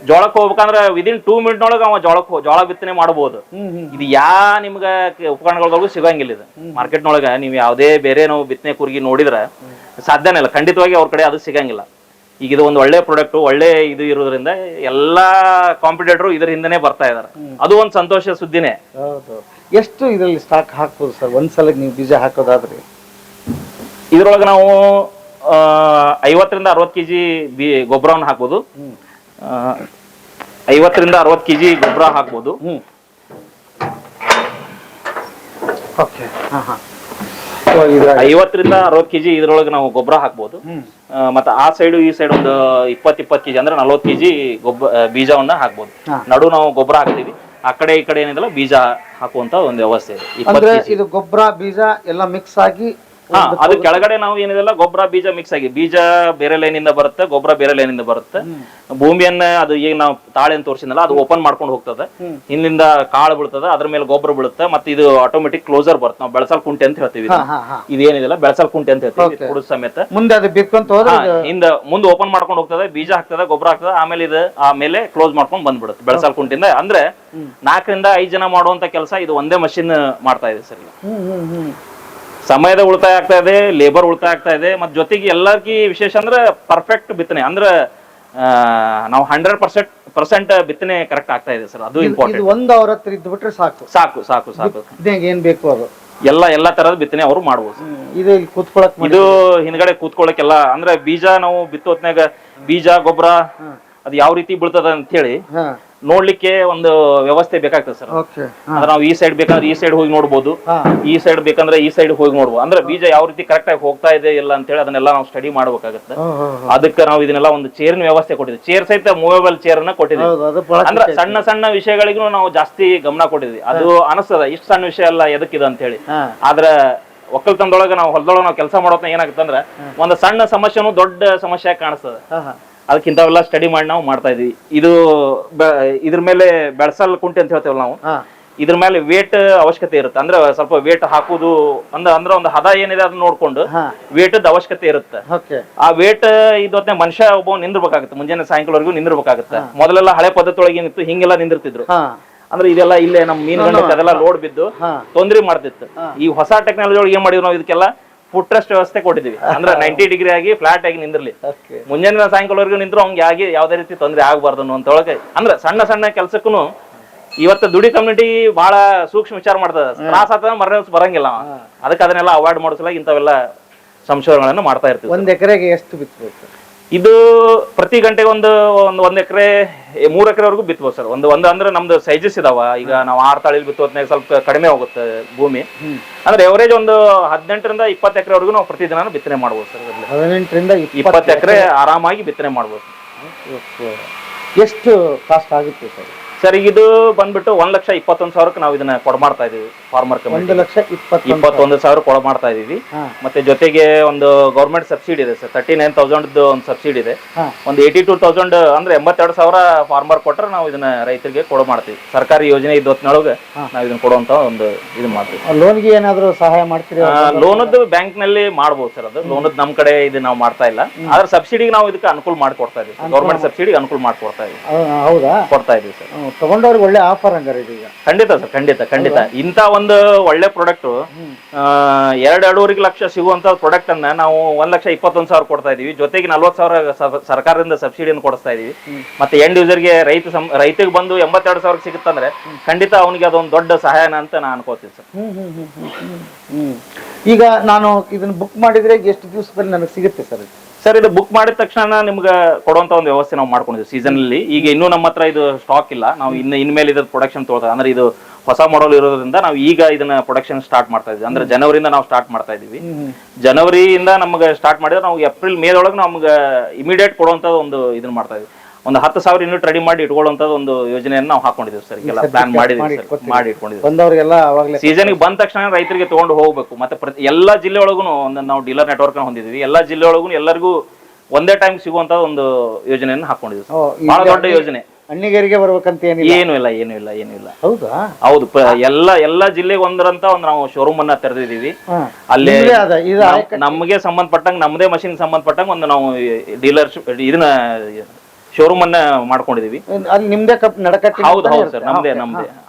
A: ಜೋಳಕ್ಕೆ ಹೋಗ್ಬೇಕಂದ್ರೆ ವಿದಿನ್ 2 ಮಿನಿಟ್ ಒಳಗೆ ಅವ ಜೋಳ ಬಿತ್ತನೆ ಮಾಡಬಹುದು. ಇದು ನಿಮ್ಗ ಉಪಕರಣಗಳೊಳಗೂ ಸಿಗಂಗಿಲ್ಲ. ಇದು ಮಾರ್ಕೆಟ್ನೊಳಗ ನೀವು ಯಾವುದೇ ಬೇರೆ ನಾವು ಬಿತ್ತನೆ ಕೂರ್ಗಿ ನೋಡಿದ್ರೆ ಸಾಧ್ಯನೇ ಇಲ್ಲ. ಖಂಡಿತವಾಗಿ ಅವ್ರ ಕಡೆ ಅದು ಸಿಗಂಗಿಲ್ಲ. ಈಗ ಇದು ಒಂದು ಒಳ್ಳೆ ಪ್ರಾಡಕ್ಟ್, ಒಳ್ಳೆ ಇದು ಇರೋದ್ರಿಂದ ಎಲ್ಲಾ ಕಾಂಪಿಟೇಟರ್ ಇದ್ರ ಹಿಂದೆನೆ ಬರ್ತಾ ಇದಾರೆ. ಅದು ಒಂದು ಸಂತೋಷ ಸುದ್ದಿನೇ.
B: ಎಷ್ಟು ಇದರಲ್ಲಿ ಸ್ಟಾಕ್ ಹಾಕ್ಬೋದು ಸರ್ ಒಂದ್ಸಲ ನೀವು ಬೀಜ ಹಾಕೋದಾದ್ರೆ?
A: ಇದ್ರೊಳಗೆ ನಾವು 50 ರಿಂದ 60 kg ಗೊಬ್ಬರವನ್ನು ಹಾಕ್ಬೋದು. 50 ರಿಂದ 60 kg ಗೊಬ್ಬರ ಹಾಕ್ಬೋದು. 50 ರಿಂದ 60 kg ಇದ್ರೊಳಗೆ ನಾವು ಗೊಬ್ಬರ ಹಾಕ್ಬೋದು. ಮತ್ತೆ ಆ ಸೈಡ್ ಈ ಸೈಡ್ ಒಂದು 20 kg ಅಂದ್ರೆ 40 kg ಬೀಜವನ್ನ ಹಾಕ್ಬೋದು. ನಡು ನಾವು ಗೊಬ್ಬರ ಹಾಕ್ತೀವಿ, ಆ ಕಡೆ ಈ ಕಡೆ ಏನಿದೆಲ್ಲ ಬೀಜ ಹಾಕುವಂತ ಒಂದು ವ್ಯವಸ್ಥೆ ಇದೆ.
B: ಇದು ಗೊಬ್ಬರ ಬೀಜ ಎಲ್ಲ ಮಿಕ್ಸ್ ಆಗಿ
A: ಅದು ಕೆಳಗಡೆ ನಾವು ಏನಿದೆಲ್ಲ ಗೊಬ್ಬರ ಬೀಜ ಮಿಕ್ಸ್ ಆಗಿ, ಬೀಜ ಬೇರೆ ಲೈನಿಂದ ಬರುತ್ತೆ, ಗೊಬ್ಬರ ಬೇರೆ ಲೈನಿಂದ ಬರುತ್ತೆ. ಭೂಮಿಯನ್ನ ಅದು ಈಗ ನಾವು ತಾಳೆ ಅಂತ ತೋರಿಸಿದ್ನಲ್ಲ, ಅದು ಓಪನ್ ಮಾಡ್ಕೊಂಡು ಹೋಗ್ತದೆ. ಹಿಂದಿಂದ ಕಾಳು ಬೀಳ್ತದೆ, ಅದ್ರ ಮೇಲೆ ಗೊಬ್ಬರ ಬೀಳುತ್ತೆ. ಮತ್ತೆ ಇದು ಆಟೋಮೆಟಿಕ್ ಕ್ಲೋಸರ್ ಬರುತ್ತೆ. ನಾವು ಬೆಳಸಲ್ ಕುಂಟೆ ಅಂತ ಹೇಳ್ತೀವಿ. ಇದೇನಿದೆಲ್ಲ ಬೆಳಸಲ್ ಕುಂಟೆ ಅಂತ ಹೇಳ್ತೀವಿ. ಕುಡಿದ ಸಮೇತ
B: ಮುಂದೆ ಅದು
A: ಮುಂದೆ ಓಪನ್ ಮಾಡ್ಕೊಂಡು ಹೋಗ್ತದೆ, ಬೀಜ ಹಾಕ್ತದೆ, ಗೊಬ್ಬರ ಹಾಕ್ತದೆ, ಆಮೇಲೆ ಕ್ಲೋಸ್ ಮಾಡ್ಕೊಂಡು ಬಂದ್ಬಿಡುತ್ತೆ ಬೆಳಸಲ್ ಕುಂಟಿಂದ. ಅಂದ್ರೆ 4 ರಿಂದ 5 ಜನ ಮಾಡುವಂತ ಕೆಲಸ ಇದು ಒಂದೇ ಮಷಿನ್ ಮಾಡ್ತಾ ಇದೆ ಸರ್. ಸಮಯದ ಉಳಿತಾಯ ಆಗ್ತಾ ಇದೆ, ಲೇಬರ್ ಉಳಿತಾಯ ಆಗ್ತಾ ಇದೆ. ಮತ್ತೆ ಜೊತೆಗೆ ಎಲ್ಲರಿಗೂ ವಿಶೇಷ ಅಂದ್ರೆ ಪರ್ಫೆಕ್ಟ್ ಬಿತ್ತನೆ. ಅಂದ್ರೆ ನಾವು 100% ಬಿತ್ತನೆ ಕರೆಕ್ಟ್ ಆಗ್ತಾ ಇದೆ ಸರ್. ಅದು ಇಂಪಾರ್ಟೆಂಟ್.
B: ಒಂದು ಅವರ ಹತ್ರ ಇದ್ಬಿಟ್ರೆ ಸಾಕು
A: ಸಾಕು ಸಾಕು ಸಾಕು.
B: ಏನ್ ಬೇಕು ಅದು
A: ಎಲ್ಲಾ ತರದ ಬಿತ್ತನೆ ಅವರು ಮಾಡ್ಬೋದು.
B: ಇದು ಕೂತ್ಕೊಳಕ್,
A: ಇದು ಹಿಂದ್ಗಡೆ ಕೂತ್ಕೊಳ್ಳಕ್ಕೆಲ್ಲ. ಅಂದ್ರೆ ಬೀಜ ನಾವು ಬಿತ್ತೋತ್ನಾಗ ಬೀಜ ಗೊಬ್ಬರ ಅದು ಯಾವ ರೀತಿ ಬೀಳ್ತದ ಅಂತ ಹೇಳಿ ನೋಡ್ಲಿಕ್ಕೆ ಒಂದು ವ್ಯವಸ್ಥೆ ಬೇಕಾಗ್ತದೆ ಸರ್. ಅಂದ್ರೆ ನಾವು ಈ ಸೈಡ್ ಬೇಕಂದ್ರೆ ಈ ಸೈಡ್ ಹೋಗಿ ನೋಡ್ಬೋದು, ಈ ಸೈಡ್ ಬೇಕಂದ್ರೆ ಈ ಸೈಡ್ ಹೋಗಿ ನೋಡ್ಬೋದು. ಅಂದ್ರೆ ಬೀಜ ಯಾವ ರೀತಿ ಕರೆಕ್ಟ್ ಆಗಿ ಹೋಗ್ತಾ ಇದೆ ಇಲ್ಲ ಅಂತ ಹೇಳಿ ಅದನ್ನೆಲ್ಲ ನಾವು ಸ್ಟಡಿ ಮಾಡ್ಬೇಕಾಗುತ್ತೆ. ಅದಕ್ಕೆ ನಾವು ಇದನ್ನೆಲ್ಲ ಒಂದು ಚೇರಿನ ವ್ಯವಸ್ಥೆ ಕೊಟ್ಟಿದ್ವಿ. ಚೇರ್ ಸಹಿತ ಮೂವೇಬಲ್ ಚೇರ್ ಅನ್ನ ಕೊಟ್ಟಿದ್ವಿ. ಅಂದ್ರೆ ಸಣ್ಣ ಸಣ್ಣ ವಿಷಯಗಳಿಗೂ ನಾವು ಜಾಸ್ತಿ ಗಮನ ಕೊಟ್ಟಿದ್ವಿ. ಅದು ಅನಿಸ್ತದ ಇಷ್ಟು ಸಣ್ಣ ವಿಷಯ ಅಲ್ಲ ಎದಕ್ಕಿದೆ ಅಂತ ಹೇಳಿ. ಆದ್ರೆ ಒಕ್ಕಲ್ತನದೊಳಗೆ ನಾವು ಹೊಲದೊಳಗೆ ನಾವು ಕೆಲಸ ಮಾಡೋದ್ನ ಏನಾಗುತ್ತೆ ಅಂದ್ರೆ, ಒಂದು ಸಣ್ಣ ಸಮಸ್ಯೆನೂ ದೊಡ್ಡ ಸಮಸ್ಯೆ ಕಾಣಿಸ್ತದೆ. ಅದಕ್ಕಿಂತವೆಲ್ಲ ಸ್ಟಡಿ ಮಾಡಿ ನಾವು ಮಾಡ್ತಾ ಇದೀವಿ. ಇದು ಇದ್ರ ಮೇಲೆ ಬೆಳಸಲ್ ಕುಂಟೆ ಅಂತ ಹೇಳ್ತೇವಲ್ಲ ನಾವು, ಇದ್ರ ಮೇಲೆ ವೇಟ್ ಅವಶ್ಯಕತೆ ಇರುತ್ತೆ. ಅಂದ್ರೆ ಸ್ವಲ್ಪ ವೇಟ್ ಹಾಕುದು ಅಂದ್ರೆ ಒಂದು ಹದ ಏನಿದೆ ಅದನ್ನ ನೋಡ್ಕೊಂಡು ವೇಟ್ ಅವಶ್ಯಕತೆ ಇರುತ್ತೆ. ಆ ವೇಟ್ ಇದೊತ್ತನೆ ಮನುಷ್ಯ ಒಬ್ಬ ನಿಂದಿರ್ಬೇಕಾಗುತ್ತೆ, ಮುಂಜಾನೆ ಸಾಯಂಕಾಲವರೆಗೂ ನಿಂದಿರ್ಬೇಕಾಗುತ್ತೆ. ಮೊದಲೆಲ್ಲ ಹಳೆ ಪದ್ಧತಿ ಒಳಗೆ ಏನಿತ್ತು, ಹಿಂಗೆಲ್ಲ ನಿಂದಿರ್ತಿದ್ರು. ಅಂದ್ರೆ ಇದೆಲ್ಲ ಇಲ್ಲೇ ನಮ್ಮ ಮೀನುಗಂಡಕ್ಕೆ ಅದೆಲ್ಲ ಲೋಡ್ ಬಿದ್ದು ತೊಂದ್ರೆ ಮಾಡ್ತಿತ್ತು. ಈ ಹೊಸ ಟೆಕ್ನಾಲಜಿ ಒಳಗೆ ಏನ್ ಮಾಡಿದ್ವಿ ನಾವು, ಇದಕ್ಕೆಲ್ಲ ಫುಟ್ ರೆಸ್ಟ್ ವ್ಯವಸ್ಥೆ ಕೊಟ್ಟಿದ್ವಿ. ಅಂದ್ರೆ 90 ಡಿಗ್ರಿ ಆಗಿ ಫ್ಲಾಟ್ ಆಗಿ ನಿಂದಿರ್ಲಿ, ಮುಂಜಾನೆ ಸಾಯಂಕಾಲವರೆಗೂ ನಿಂದ್ರು ಅವ್ಗೆ ಯಾವ್ದೇ ರೀತಿ ತೊಂದರೆ ಆಗ್ಬಾರ್ದು ಅನ್ನುವಂತ ಒಳಗೆ. ಅಂದ್ರೆ ಸಣ್ಣ ಸಣ್ಣ ಕೆಲ್ಸಕ್ಕೂ ಇವತ್ತು ದುಡಿ ಕಮ್ಯುನಿಟಿ ಬಹಳ ಸೂಕ್ಷ್ಮ ವಿಚಾರ ಮಾಡ್ತದ, ತ್ರಾಸ ಆತದ ಮರನೇ ಬರಂಗಿಲ್ಲ ಅವ. ಅದಕ್ಕೆ ಅದನ್ನೆಲ್ಲ ಅವಾಯ್ಡ್ ಮಾಡಿಸಲ ಇಂಥವೆಲ್ಲ ಸಂಶೋಧನೆಗಳನ್ನು ಮಾಡ್ತಾ ಇರ್ತೀವಿ.
B: 1 ಎಕರೆಗೆ ಎಷ್ಟು ಬಿತ್ತಬೇಕು?
A: ಇದು ಪ್ರತಿ ಗಂಟೆಗೆ ಒಂದ್ ಎಕರೆ 3 ಎಕರೆವರೆಗೂ ಬಿತ್ತಬಹುದು ಸರ್. ಒಂದು ಅಂದ್ರೆ ನಮ್ದು ಸೈಜಸ್ ಇದಾವ. ಈಗ ನಾವು 6 ತಾಳಿಲ್ ಬಿತ್ತೋದ್ನಾಗ ಸ್ವಲ್ಪ ಕಡಿಮೆ ಹೋಗುತ್ತೆ ಭೂಮಿ. ಅಂದ್ರೆ ಎವರೇಜ್ ಒಂದು 18 ರಿಂದ 20 ಎಕರೆವರೆಗೂ ನಾವು ಪ್ರತಿದಿನ ಬಿತ್ತನೆ ಮಾಡ್ಬೋದು ಸರ್.
B: 18 ರಿಂದ
A: 20 ಎಕರೆ ಆರಾಮಾಗಿ ಬಿತ್ತನೆ ಮಾಡ್ಬೋದು.
B: ಎಷ್ಟು ಕಾಸ್ಟ್ ಆಗುತ್ತೆ ಸರ್?
A: ಸರ್ ಈಗ ಇದು ಬಂದ್ಬಿಟ್ಟು 1,21,000 ನಾವು ಇದನ್ನ ಕೊಡ್ಮಾಡ್ತಾ ಇದೀವಿ ಫಾರ್ಮರ್ ಕಮಿಟಿ. 1,21,000 ಕೊಡ್ಮಾಡ್ತಾ ಇದೀವಿ. ಮತ್ತೆ ಜೊತೆಗೆ ಒಂದು ಗೌರ್ಮೆಂಟ್ ಸಬ್ಸಿಡಿ ಇದೆ ಸರ್, 39,000 ಒಂದು ಸಬ್ಸಿಡಿ ಇದೆ. ಒಂದು 82,000 ಅಂದ್ರೆ 82,000 ಫಾರ್ಮರ್ ಕೊಟ್ರೆ ನಾವು ಇದನ್ನ ರೈತರಿಗೆ ಕೊಡ್ಮಾಡ್ತೀವಿ. ಸರ್ಕಾರಿ ಯೋಜನೆ ಇದ್ದ ಹೊತ್ತಿನೊಳಗೆ ನಾವು ಇದನ್ನ ಕೊಡುವಂತ ಒಂದು ಇದು ಮಾಡ್ತೀವಿ.
B: ಲೋನ್ಗೆ ಏನಾದ್ರು ಸಹಾಯ ಮಾಡ್ತೀರಿ?
A: ಲೋನದ್ದು ಬ್ಯಾಂಕ್ ನಲ್ಲಿ ಮಾಡ್ಬೋದು ಸರ್. ಅದು ಲೋನದ್ ನಮ್ ಕಡೆ ಇದು ನಾವು ಮಾಡ್ತಾ ಇಲ್ಲ. ಆದ್ರೆ ಸಬ್ಸಿಡಿಗೆ ನಾವು ಇದಕ್ಕೆ ಅನುಕೂಲ ಮಾಡ್ಕೊಡ್ತಾ ಇದೀವಿ. ಗೌರ್ಮೆಂಟ್ ಸಬ್ಸಿಡಿಗೆ ಅನುಕೂಲ ಮಾಡ್ಕೊಡ್ತಾ ಇದೀವಿ.
B: ಹೌದಾ?
A: ಕೊಡ್ತಾ ಇದೀವಿ ಸರ್.
B: ತಗೊಂಡವ್ರಿಗೆ ಒಳ್ಳೆ ಆಫರ್ ಹಂಗಾರೆ ಇದೀಗ.
A: ಖಂಡಿತ ಸರ್, ಖಂಡಿತ. ಇಂತ ಒಂದು ಒಳ್ಳೆ ಪ್ರಾಡಕ್ಟ್ 2-2.5 ಲಕ್ಷ ಸಿಗುವಂತ ಪ್ರಾಡಕ್ಟ್ ಅನ್ನ ನಾವು 1,21,000 ಕೊಡ್ತಾ ಇದೀವಿ. ಜೊತೆಗೆ 40,000 ಸರ್ಕಾರದಿಂದ ಸಬ್ಸಿಡಿಯನ್ನು ಕೊಡಿಸ್ತಾ ಇದೀವಿ. ಮತ್ತೆ ಎಂಡ್ ಯೂಸರ್ಗೆ ರೈತರಿಗೆ ಬಂದು 82,000 ಸಿಗುತ್ತಂದ್ರೆ ಖಂಡಿತ ಅವನಿಗೆ ಅದೊಂದು ದೊಡ್ಡ ಸಹಾಯನ ಅಂತ ನಾನು ಅನ್ಕೋತೀನಿ ಸರ್.
B: ಈಗ ನಾನು ಇದನ್ನ ಬುಕ್ ಮಾಡಿದ್ರೆ ಎಷ್ಟು ದಿವಸದಲ್ಲಿ ನನಗೆ ಸಿಗುತ್ತೆ ಸರ್?
A: ಸರ್ ಇದು ಬುಕ್ ಮಾಡಿದ ತಕ್ಷಣ ನಿಮ್ಗೆ ಕೊಡುವಂತ ಒಂದು ವ್ಯವಸ್ಥೆ ನಾವು ಮಾಡ್ಕೊಂಡಿದ್ವಿ ಸೀಸನ್ ಅಲ್ಲಿ. ಈಗ ಇನ್ನೂ ನಮ್ಮ ಹತ್ರ ಇದು ಸ್ಟಾಕ್ ಇಲ್ಲ. ನಾವು ಇನ್ಮೇಲೆ ಇದ್ರ ಪ್ರೊಡಕ್ಷನ್ ತೊಗೊಳ್ತಾ, ಅಂದ್ರೆ ಇದು ಹೊಸ ಮಾಡಲ್ ಇರೋದ್ರಿಂದ ನಾವು ಈಗ ಇದನ್ನ ಪ್ರೊಡಕ್ಷನ್ ಸ್ಟಾರ್ಟ್ ಮಾಡ್ತಾ ಇದ್ವಿ. ಅಂದ್ರೆ ಜನವರಿಯಿಂದ ನಾವು ಸ್ಟಾರ್ಟ್ ಮಾಡ್ತಾ ಇದೀವಿ. ಜನವರಿಯಿಂದ ನಮ್ಗೆ ಸ್ಟಾರ್ಟ್ ಮಾಡಿದ್ರೆ ನಾವು ಏಪ್ರಿಲ್ ಮೇ ಒಳಗೆ ನಮ್ಗೆ ಇಮಿಡಿಯೇಟ್ ಕೊಡುವಂತ ಒಂದು ಇದನ್ನ ಮಾಡ್ತಾ ಇದ್ವಿ. ಒಂದು 10,000 ಯೂನಿಟ್ ರೆಡಿ ಮಾಡಿ ಇಟ್ಕೊಳ್ಳುವಂತ ಒಂದು ಯೋಜನೆಯನ್ನು ನಾವು ಹಾಕೊಂಡಿದ್ದೀವಿ ಸರ್. ಎಲ್ಲ ಪ್ಲಾನ್ ಮಾಡಿ ಇಟ್ಕೊಂಡಿದ್ದೀವಿ. ಸೀಸನ್ ಬಂದ ತಕ್ಷಣ ರೈತರಿಗೆ ತಗೊಂಡು ಹೋಗ್ಬೇಕು. ಮತ್ತೆ ಎಲ್ಲಾ ಜಿಲ್ಲೆ ಒಳಗೂ ನಾವು ಡೀಲರ್ ನೆಟ್ವರ್ಕ್ ಹೊಂದಿದ್ವಿ. ಎಲ್ಲಾ ಜಿಲ್ಲೆ ಒಳಗೂ ಎಲ್ಲರಿಗೂ ಒಂದೇ ಟೈಮ್ ಸಿಗುವಂತ ಒಂದು ಯೋಜನೆಯನ್ನು ಹಾಕೊಂಡಿದ್ವಿ. ಬಹಳ ದೊಡ್ಡ ಯೋಜನೆ.
B: ಹಣ್ಣಿಗರಿಗೆ ಬರ್ಬೇಕಂತ
A: ಏನು ಇಲ್ಲ. ಹೌದು, ಎಲ್ಲಾ ಜಿಲ್ಲೆಗೆ ಒಂದರಂತ ಒಂದು ನಾವು ಶೋರೂಮ್ ಅನ್ನ ತೆರೆದಿದ್ದೀವಿ. ಅಲ್ಲಿ ನಮಗೆ ಸಂಬಂಧಪಟ್ಟಂಗ ನಮ್ಮದೇ ಮಷಿನ್ ಸಂಬಂಧಪಟ್ಟಂಗ ಒಂದು ನಾವು ಡೀಲರ್ಶಿಪ್ ಇದನ್ನ ಶೋರೂಮ್ ಅನ್ನ ಮಾಡ್ಕೊಂಡಿದೀವಿ. ಹೌದು ಸರ್, ನಮ್ದೇ.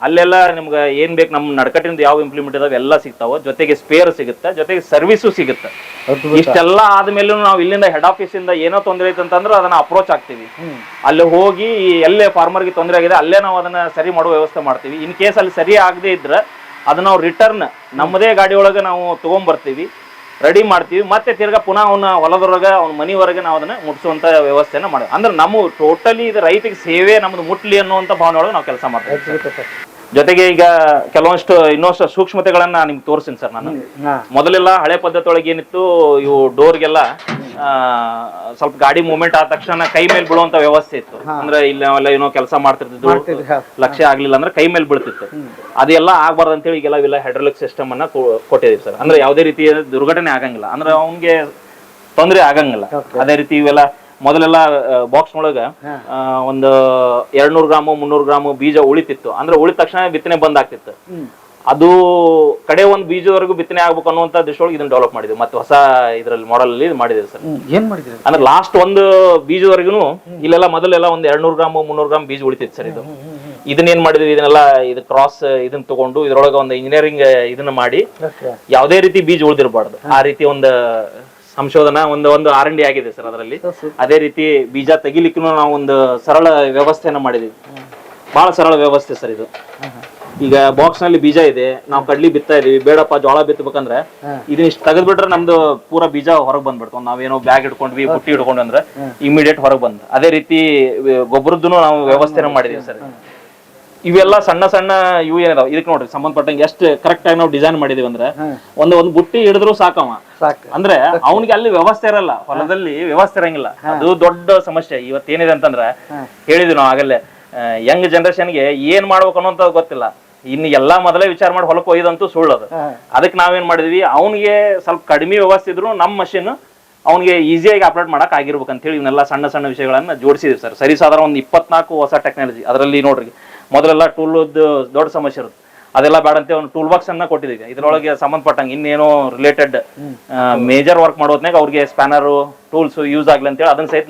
A: ಅಲ್ಲೆಲ್ಲ ನಿಮ್ಗೆ ಏನ್ ಬೇಕು ನಮ್ ನಡಕಟ್ಟಿಂದ ಯಾವ ಇಂಪ್ಲಿಮೆಂಟ್ ಇದಾವೆ ಎಲ್ಲ ಸಿಗ್ತಾವ. ಜೊತೆಗೆ ಸ್ಪೇರ್ ಸಿಗುತ್ತೆ, ಜೊತೆಗೆ ಸರ್ವಿಸು ಸಿಗುತ್ತೆ. ಇಷ್ಟೆಲ್ಲ ಆದ್ಮೇಲೆ ನಾವು ಇಲ್ಲಿಂದ ಹೆಡ್ ಆಫೀಸ್ ಇಂದ ಏನೋ ತೊಂದರೆ ಐತೆ ಅಂತಂದ್ರೆ ಅದನ್ನ ಅಪ್ರೋಚ್ ಆಗ್ತೀವಿ. ಅಲ್ಲಿ ಹೋಗಿ ಎಲ್ಲೇ ಫಾರ್ಮರ್ಗೆ ತೊಂದರೆ ಆಗಿದೆ ಅಲ್ಲೇ ನಾವು ಅದನ್ನ ಸರಿ ಮಾಡುವ ವ್ಯವಸ್ಥೆ ಮಾಡ್ತೀವಿ. ಇನ್ ಕೇಸ್ ಅಲ್ಲಿ ಸರಿ ಆಗದೆ ಇದ್ರೆ ಅದನ್ನ ನಾವು ರಿಟರ್ನ್ ನಮ್ಮದೇ ಗಾಡಿ ಒಳಗೆ ನಾವು ತಗೊಂಡ್ಬರ್ತೀವಿ, ರೆಡಿ ಮಾಡ್ತೀವಿ. ಮತ್ತೆ ತಿರ್ಗಾ ಪುನಃ ಅವನ ಹೊಲದೊಳಗೆ ಅವ್ನ ಮನೆವರೆಗೆ ನಾವು ಅದನ್ನ ಮುಟ್ಸುವಂತ ವ್ಯವಸ್ಥೆನ ಮಾಡಿ. ಅಂದ್ರೆ ನಮ್ಮ ಟೋಟಲಿ ಇದು ರೈತಿಗೆ ಸೇವೆ ನಮ್ದು ಮುಟ್ಲಿ ಅನ್ನುವಂತ ಭಾವನೆ ಒಳಗೆ ನಾವು ಕೆಲಸ ಮಾಡ್ತೀವಿ. ಜೊತೆಗೆ ಈಗ ಇನ್ನೊಂಷ್ಟು ಸೂಕ್ಷ್ಮತೆಗಳನ್ನ ನಿಮ್ಗೆ ತೋರಿಸ್ತೀನಿ ಸರ್. ನಾನು ಮೊದಲೆಲ್ಲ ಹಳೆ ಪದ್ಧತಿ ಒಳಗೆ ಏನಿತ್ತು, ಇವು ಡೋರ್ಗೆಲ್ಲ ಸ್ವಲ್ಪ ಗಾಡಿ ಮೂವ್ಮೆಂಟ್ ಆದ ತಕ್ಷಣ ಕೈ ಮೇಲೆ ಬೀಳುವಂತ ವ್ಯವಸ್ಥೆ ಇತ್ತು. ಅಂದ್ರೆ ಇಲ್ಲಿ ನಾವೆಲ್ಲ ಏನೋ ಕೆಲಸ ಮಾಡ್ತಿರ್ತಿದ್ವು, ಲಕ್ಷ್ಯ ಆಗ್ಲಿಲ್ಲ ಅಂದ್ರೆ ಕೈ ಮೇಲೆ ಬೀಳ್ತಿತ್ತು. ಅದೆಲ್ಲ ಆಗ್ಬಾರ್ದು ಅಂತೇಳಿ ಈಗೆಲ್ಲ ಹೈಡ್ರಾಲಿಕ್ ಸಿಸ್ಟಮ್ ಅನ್ನ ಕೊಟ್ಟಿದೀವಿ ಸರ್. ಅಂದ್ರೆ ಯಾವುದೇ ರೀತಿಯ ದುರ್ಘಟನೆ ಆಗಂಗಿಲ್ಲ, ಅಂದ್ರೆ ಅವನ್ಗೆ ತೊಂದರೆ ಆಗಂಗಿಲ್ಲ. ಅದೇ ರೀತಿ ಇವೆಲ್ಲ ಮೊದಲೆಲ್ಲ ಬಾಕ್ಸ್ ಒಳಗ ಒಂದು 200 ಗ್ರಾಮು 300 ಗ್ರಾಮು ಬೀಜ ಉಳಿತಿತ್ತು. ಅಂದ್ರೆ ಉಳಿದ ತಕ್ಷಣ ಬಿತ್ತನೆ ಬಂದ್ ಆಗ್ತಿತ್ತು. ಅದು ಕಡೆ ಒಂದು ಬೀಜದವರೆಗೂ ಬಿತ್ತನೆ ಆಗ್ಬೇಕು ಅನ್ನುವಂತ ದೃಷ್ಟಿಯೊಳಗೆ ಇದನ್ನ ಡೆವಲಪ್ ಮಾಡಿದ್ವಿ. ಮತ್ತೆ ಹೊಸ ಇದ್ರಲ್ಲಿ ಮಾಡೆಲ್ ಅಲ್ಲಿ ಮಾಡಿದ್ವಿ ಸರ್.
B: ಏನ್ ಮಾಡಿದ್ರಿ
A: ಅಂದ್ರೆ ಲಾಸ್ಟ್ ಒಂದು ಬೀಜದವರೆಗೂ ಇಲ್ಲೆಲ್ಲ ಮೊದಲೆಲ್ಲ ಒಂದು 200 ಗ್ರಾಮು 300 ಗ್ರಾಮ್ ಬೀಜ ಉಳಿತಿತ್ತು ಸರ್. ಇದನ್ನ ಏನ್ ಮಾಡಿದ್ವಿ, ಇದನ್ನೆಲ್ಲ ಇದು ಕ್ರಾಸ್ ಇದನ್ನ ತಗೊಂಡು ಇದ್ರೊಳಗೆ ಒಂದು ಇಂಜಿನಿಯರಿಂಗ್ ಇದನ್ನ ಮಾಡಿ ಯಾವುದೇ ರೀತಿ ಬೀಜ ಉಳಿದಿರಬಾರ್ದು ಆ ರೀತಿ ಒಂದು ಸಂಶೋಧನಾ ಒಂದು R&D ಆಗಿದೆ ಸರ್ ಅದರಲ್ಲಿ. ಅದೇ ರೀತಿ ಬೀಜ ತೆಗಿಲಿಕ್ಕೂ ನಾವು ಒಂದು ಸರಳ ವ್ಯವಸ್ಥೆಯನ್ನ ಮಾಡಿದೀವಿ. ಬಹಳ ಸರಳ ವ್ಯವಸ್ಥೆ ಸರ್ ಇದು. ಈಗ ಬಾಕ್ಸ್ ನಲ್ಲಿ ಬೀಜ ಇದೆ, ನಾವು ಕಡ್ಲಿ ಬಿತ್ತಾ ಇದೀವಿ, ಬೇಡಪ್ಪ ಜೋಳ ಬಿತ್ತಬೇಕಂದ್ರೆ ಇದನ್ನ ಇಷ್ಟು ತೆಗೆದ್ಬಿಟ್ರೆ ನಮ್ದು ಪೂರಾ ಬೀಜ ಹೊರಗೆ ಬಂದ್ಬಿಡ್ತು. ನಾವೇನೋ ಬ್ಯಾಗ್ ಇಟ್ಕೊಂಡ್ವಿ, ಬುಟ್ಟಿ ಇಟ್ಕೊಂಡ್ವಿ ಅಂದ್ರೆ ಇಮಿಡಿಯೇಟ್ ಹೊರಗೆ ಬಂದ್. ಅದೇ ರೀತಿ ಗೊಬ್ಬರದ್ದು ನಾವು ವ್ಯವಸ್ಥೆನ ಮಾಡಿದೀವಿ ಸರ್. ಇವೆಲ್ಲ ಸಣ್ಣ ಸಣ್ಣ ಇವು ಏನಿದಾವ ಇದಕ್ಕೆ ನೋಡ್ರಿ ಸಂಬಂಧಪಟ್ಟಂಗೆ ಎಷ್ಟು ಕರೆಕ್ಟ್ ಆಗಿ ನಾವು ಡಿಸೈನ್ ಮಾಡಿದೀವಿ ಅಂದ್ರೆ ಒಂದು ಬುಟ್ಟಿ ಹಿಡಿದ್ರು ಸಾಕವ. ಅಂದ್ರೆ ಅವನಿಗೆ ಅಲ್ಲಿ ವ್ಯವಸ್ಥೆ ಇರಲ್ಲ, ಹೊಲದಲ್ಲಿ ವ್ಯವಸ್ಥೆ ಇರಂಗಿಲ್ಲ. ಅದು ದೊಡ್ಡ ಸಮಸ್ಯೆ ಇವತ್ತೇನಿದೆ ಅಂತಂದ್ರೆ ಹೇಳಿದ್ವಿ ನಾವು ಆಗಲ್ಲೇ, ಯಂಗ್ ಜನರೇಷನ್ಗೆ ಏನ್ ಮಾಡ್ಬೇಕು ಅನ್ನೋಂಥದ್ದು ಗೊತ್ತಿಲ್ಲ. ಇನ್ನು ಎಲ್ಲಾ ಮೊದಲೇ ವಿಚಾರ ಮಾಡಿ ಹೊಲಕ್ಕೆ ಒಯ್ದಂತೂ ಸುಳ್ಳದು. ಅದಕ್ಕೆ ನಾವೇನ್ ಮಾಡಿದ್ವಿ, ಅವನಿಗೆ ಸ್ವಲ್ಪ ಕಡಿಮೆ ವ್ಯವಸ್ಥೆ ಇದ್ರು ನಮ್ಮ ಮಷಿನ್ ಅವ್ನಿಗೆ ಈಸಿಯಾಗಿ ಅಪ್ಲೋಡ್ ಮಾಡಕ್ ಆಗಿರ್ಬೇಕಂತ ಹೇಳಿ ಇವನ್ನೆಲ್ಲ ಸಣ್ಣ ಸಣ್ಣ ವಿಷಯಗಳನ್ನ ಜೋಡಿಸಿದ್ವಿ ಸರ್. ಸರಿ ಸಾಧಾರಣ ಒಂದು 24 ಹೊಸ ಟೆಕ್ನಾಲಜಿ ಅದರಲ್ಲಿ ನೋಡ್ರಿ. ಮೊದಲೆಲ್ಲ ಟೂಲ್ ದೊಡ್ಡ ಸಮಸ್ಯೆ ಇರುತ್ತೆ, ಅದೆಲ್ಲ ಬೇಡ ಅಂತ ಒಂದು ಟೂಲ್ ಬಾಕ್ಸ್ ಅನ್ನ ಕೊಟ್ಟಿದ್ದೀವಿ. ಇದ್ರೊಳಗೆ ಸಂಬಂಧಪಟ್ಟಂಗೆ ಇನ್ನೇನೋ ರಿಲೇಟೆಡ್ ಮೇಜರ್ ವರ್ಕ್ ಮಾಡೋದ್ನಾಗ ಅವ್ರಿಗೆ ಸ್ಪ್ಯಾನರು ಟೂಲ್ಸ್ ಯೂಸ್ ಆಗ್ಲಿ ಅಂತೇಳಿ ಅದನ್ನ ಸಹಿತ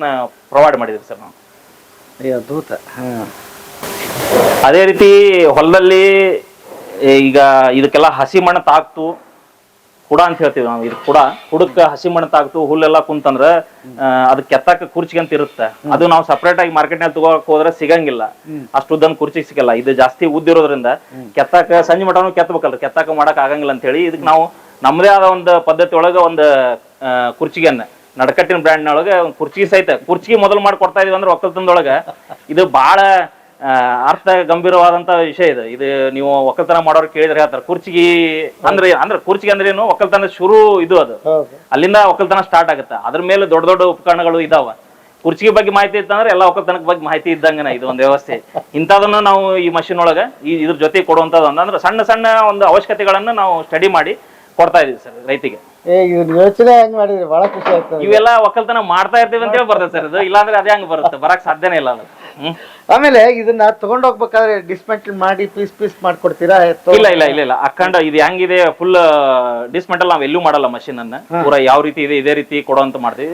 A: ಪ್ರೊವೈಡ್ ಮಾಡಿದ್ವಿ ಸರ್ ನಾವು.
B: ಅದ್ಭುತ.
A: ಅದೇ ರೀತಿ ಹೊಲದಲ್ಲಿ ಈಗ ಇದಕ್ಕೆಲ್ಲ ಹಸಿ ಮಣ್ಣು ತಾಕ್ತು ಕುಡ ಅಂತ ಹೇಳ್ತೀವಿ ನಾವು. ಇದು ಕುಡಕ್ಕ ಹಸಿ ಮಣ್ಣು ತಾಗ್ತು ಹುಲ್ಲೆಲ್ಲ ಕುಂತಂದ್ರ ಅದ್ ಕೆತ್ತಾಕ ಕುರ್ಚಿಗೆ ಅಂತ ಇರುತ್ತೆ. ಅದು ನಾವು ಸಪರೇಟ್ ಆಗಿ ಮಾರ್ಕೆಟ್ ನಲ್ಲಿ ತಗೋಕ್ ಹೋದ್ರೆ ಸಿಗಂಗಿಲ್ಲ, ಅಷ್ಟು ಉದ್ದನ್ ಕುರ್ಚಿ ಸಿಗಲ್ಲ. ಇದು ಜಾಸ್ತಿ ಉದ್ದಿರೋದ್ರಿಂದ ಕೆತ್ತಾಕ ಸಂಜೆ ಮಟನು ಕೆತ್ತಬೇಕಲ್ರಿ, ಕೆತ್ತಾಕ ಮಾಡಕ್ ಆಗಂಗಿಲ್ಲ ಅಂತ ಹೇಳಿ ಇದಕ್ಕೆ ನಾವು ನಮ್ಮದೇ ಆದ ಒಂದು ಪದ್ಧತಿ ಒಳಗ ಒಂದು ಕುರ್ಚಿಗೆನ್ನ ನಡಕಟ್ಟಿನ ಬ್ರ್ಯಾಂಡ್ ಒಳಗೆ ಕುರ್ಚಿಗೆ ಸಹಿತ ಕುರ್ಚಿಗೆ ಮೊದಲು ಮಾಡಿ ಕೊಡ್ತಾ ಇದೀವಿ ಅಂದ್ರೆ ಒಕ್ಕಲ್ತನದೊಳಗ ಇದು ಬಹಳ ಅರ್ಥ ಗಂಭೀರವಾದಂತ ವಿಷಯ ಇದು. ಇದು ನೀವು ಒಕ್ಕಲ್ತನ ಮಾಡೋರು ಕೇಳಿದ್ರೆ ಹೇಳ್ತಾರೆ ಕುರ್ಚಿಗೆ ಅಂದ್ರೆ ಕುರ್ಚಿಗೆ ಅಂದ್ರೆ ಏನು, ಒಕ್ಕಲ್ತನ ಶುರು ಇದು ಅದು, ಅಲ್ಲಿಂದ ಒಕ್ಕಲ್ತನ ಸ್ಟಾರ್ಟ್ ಆಗುತ್ತೆ. ಅದ್ರ ಮೇಲೆ ದೊಡ್ಡ ದೊಡ್ಡ ಉಪಕರಣಗಳು ಇದಾವ. ಕುರ್ಚಿಗೆ ಬಗ್ಗೆ ಮಾಹಿತಿ ಇತ್ತಂದ್ರೆ ಎಲ್ಲ ಒಕ್ಕಲ್ತನದ ಬಗ್ಗೆ ಮಾಹಿತಿ ಇದ್ದಂಗನ ಇದು ಒಂದು ವ್ಯವಸ್ಥೆ. ಇಂಥದನ್ನ ನಾವು ಈ ಮಷಿನ್ ಒಳಗ ಇದ್ರ ಜೊತೆ ಕೊಡುವಂತದ್ದು ಅಂದ್ರೆ ಸಣ್ಣ ಸಣ್ಣ ಒಂದು ಅವಶ್ಯಕತೆಗಳನ್ನ ನಾವು ಸ್ಟಡಿ ಮಾಡಿ ಕೊಡ್ತಾ ಇದೀವಿ ಸರ್ ರೈತಿಗೆ.
B: ಯೋಚನೆ ಹೆಂಗ್ ಮಾಡಿದ್ರಿ, ಬಹಳ ಖುಷಿ ಆಯ್ತು.
A: ಇವೆಲ್ಲ ಒಕ್ಕಲ್ತನ ಮಾಡ್ತಾ ಇರ್ತೀವಿ ಅಂತ ಹೇಳಿ ಬರ್ತದೆ ಸರ್ ಇದು, ಇಲ್ಲಾಂದ್ರೆ ಅದೇ ಹಂಗ ಬರುತ್ತೆ, ಬರಕ್ ಸಾಧ್ಯನೇ ಇಲ್ಲ ಅದು.
B: ಆಮೇಲೆ ಇದನ್ನ ತಗೊಂಡೋಗ್ಬೇಕಾದ್ರೆ ಡಿಸ್ಮೆಂಟಲ್ ಮಾಡಿ ಪೀಸ್ ಮಾಡ್ಕೊಡ್ತೀರಾ?
A: ಇಲ್ಲ ಇಲ್ಲ ಇಲ್ಲ ಇಲ್ಲ ಅಖಂಡ ಇದು ಹೆಂಗಿದೆ ಫುಲ್ ಡಿಸ್ಮೆಂಟಲ್ ನಾವ್ ಎಲ್ಲೂ ಮಾಡಲ್ಲ. ಮಷಿನ್ ಅನ್ನ ಪೂರ ಯಾವ ರೀತಿ ಇದೆ ಇದೇ ರೀತಿ ಕೊಡುವಂತ ಮಾಡ್ತೀವಿ.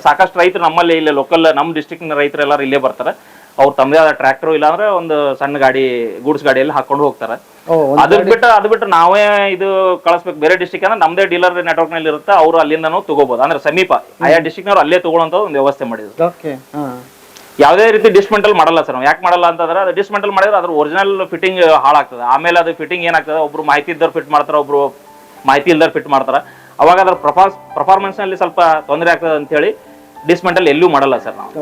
A: ಸಾಕಷ್ಟು ರೈತರು ನಮ್ಮಲ್ಲಿ ಇಲ್ಲೇ ಲೋಕಲ್ ನಮ್ಮ ಡಿಸ್ಟ್ರಿಕ್ಟ್ ರೈತರು ಎಲ್ಲರೂ ಇಲ್ಲೇ ಬರ್ತಾರೆ. ಅವ್ರು ತಮ್ಮದೇ ಆದ ಟ್ರ್ಯಾಕ್ಟರ್ ಇಲ್ಲಾಂದ್ರೆ ಒಂದು ಸಣ್ಣ ಗಾಡಿ ಗೂಡ್ಸ್ ಗಾಡಿಯಲ್ಲಿ ಹಾಕೊಂಡು ಹೋಗ್ತಾರೆ. ಅದು ಬಿಟ್ಟು ನಾವೇ ಇದು ಕಳಿಸ್ಬೇಕು ಬೇರೆ ಡಿಸ್ಟ್ರಿಕ್ಟ್ ಅಂದ್ರೆ ನಮ್ದೇ ಡೀಲರ್ ನೆಟ್ವರ್ಕ್ ನಲ್ಲಿ ಇರುತ್ತೆ, ಅವ್ರು ಅಲ್ಲಿಂದನೂ ತಗೋಬಹುದು. ಅಂದ್ರೆ ಸಮೀಪ ಆಯಾ ಡಿಸ್ಟ್ರಿಕ್ಟ್ ನವ್ರು ಅಲ್ಲೇ ತಗೊಳ್ಳೋಂತ ಒಂದು ವ್ಯವಸ್ಥೆ ಮಾಡಿದ್ರು. ಯಾವುದೇ ರೀತಿ ಡಿಸ್ಮೆಂಟಲ್ ಮಾಡಲ್ಲ ಸರ್. ಯಾಕೆ ಮಾಡಲ್ಲ ಅಂತಂದ್ರೆ ಅದು ಡಿಸ್ಮೆಂಟಲ್ ಮಾಡಿದ್ರೆ ಅದ್ರ ಒರಿಜಿನಲ್ ಫಿಟ್ಟಿಂಗ್ ಹಾಳಾಗ್ತದೆ. ಆಮೇಲೆ ಅದು ಫಿಟ್ಟಿಂಗ್ ಏನಾಗ್ತದೆ, ಒಬ್ರು ಮಾಹಿತಿ ಇದ್ದವ್ರು ಫಿಟ್ ಮಾಡ್ತಾರೆ, ಒಬ್ರು ಮಾಹಿತಿ ಇಲ್ದವ್ರು ಫಿಟ್ ಮಾಡ್ತಾರೆ. ಅವಾಗ ಅದ್ರ ಪರ್ಫಾರ್ಮೆನ್ಸ್ ನಲ್ಲಿ ಸ್ವಲ್ಪ ತೊಂದರೆ ಆಗ್ತದೆ ಅಂತ ಹೇಳಿ ಡಿಸ್ಮೆಂಟಲ್ ಎಲ್ಲೂ ಮಾಡಲ್ಲ ಸರ್ ನಾವು.